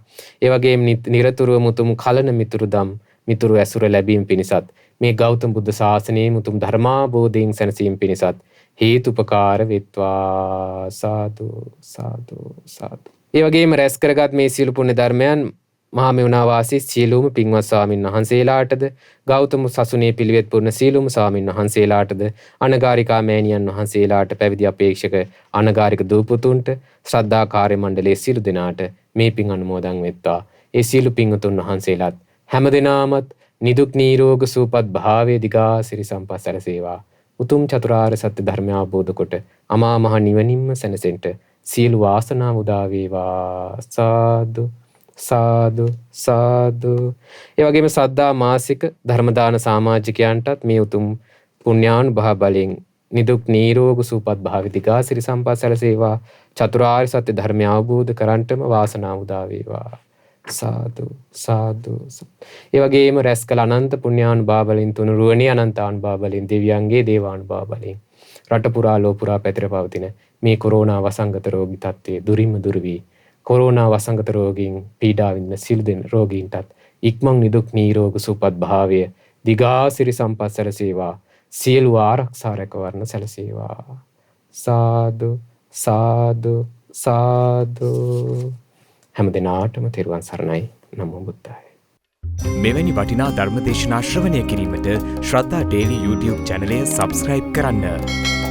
ඒ වගේම නිරතුරුව මුතුම් කලන මිතුරුදම් මිතුරු ඇසුර ලැබීම පිණිසත් මේ ගෞතම බුද්ධ ශාසනයේ මුතුම් ධර්මාබෝධයෙන් සැනසීම පිණිසත් හේතුපකාර වෙත්වා. සාදු සාදු සාදු. ඒ වගේම රැස් කරගත් මේ සියලු පුණ්‍ය ධර්මයන් මහා මෙවුනා වාසී සියලුම පින්වත් ස්වාමින් වහන්සේලාටද ගෞතම සසුනේ පිළිවෙත් පුරන සියලුම ස්වාමින් වහන්සේලාටද අනගාരികා මෑණියන් වහන්සේලාට පැවිදි අපේක්ෂක අනගාരിക දූපුතුන්ට ශ්‍රද්ධා කාර්ය මණ්ඩලයේ සියලු දෙනාට මේ පින් අනුමෝදන් වෙත්වා. ඒ සියලු පින්වතුන් වහන්සේලාත් හැමදෙනාමත් නිදුක් නිරෝග සුවපත් භාවයේ දිගාසිරි සම්පත් සැලසේවා. උතුම් චතුරාර්ය සත්‍ය ධර්මය අවබෝධ කොට අමා මහ නිවනින්ම සැනසෙන්න සියලු වාසනාව උදා වේවා. සාදු සාදු සාදු. ඒ වගේම සද්ධා මාසික ධර්ම දාන සමාජිකයන්ටත් මේ උතුම් පුණ්‍යානුභව බලයෙන් නිදුක් නිරෝග සුවපත් භාවී දිගාසිරි සම්පත් සැලසේවා. චතුරාර්ය සත්‍ය ධර්මය අවබෝධ කරන්ටම වාසනාව උදා වේවා. සාදු සාදු. ඒ වගේම රැස් කළ අනන්ත පුණ්‍යානුභව බලෙන් තුනුරුවනේ අනන්තානුභව බලෙන් දෙවියන්ගේ දේවානුභව බලෙන් රට පුරා ලෝ පුරා පැතිර පවතින මේ කොරෝනා වසංගත රෝගී තත්ත්වයේ දුරින්ම දුර වී කොරෝනා වසංගත රෝගීන් පීඩා විඳින සිල් දෙන රෝගීන්ටත් ඉක්මන් නිදුක් නිරෝග සුවපත් භාවය දිගාසිරි සම්පත් සැලසේවා. සියලු ආරක්ෂා රැකවරණ සැලසේවා. සාදු සාදු සාදු. හැම දිනාටම තෙරුවන් සරණයි. නමෝ බුද්ධාය. මෙවැනි වටිනා ධර්ම දේශනා ශ්‍රවණය කිරීමට ශ්‍රද්ධා ඩේලි YouTube චැනලය සබ්ස්ක්‍රයිබ් කරන්න.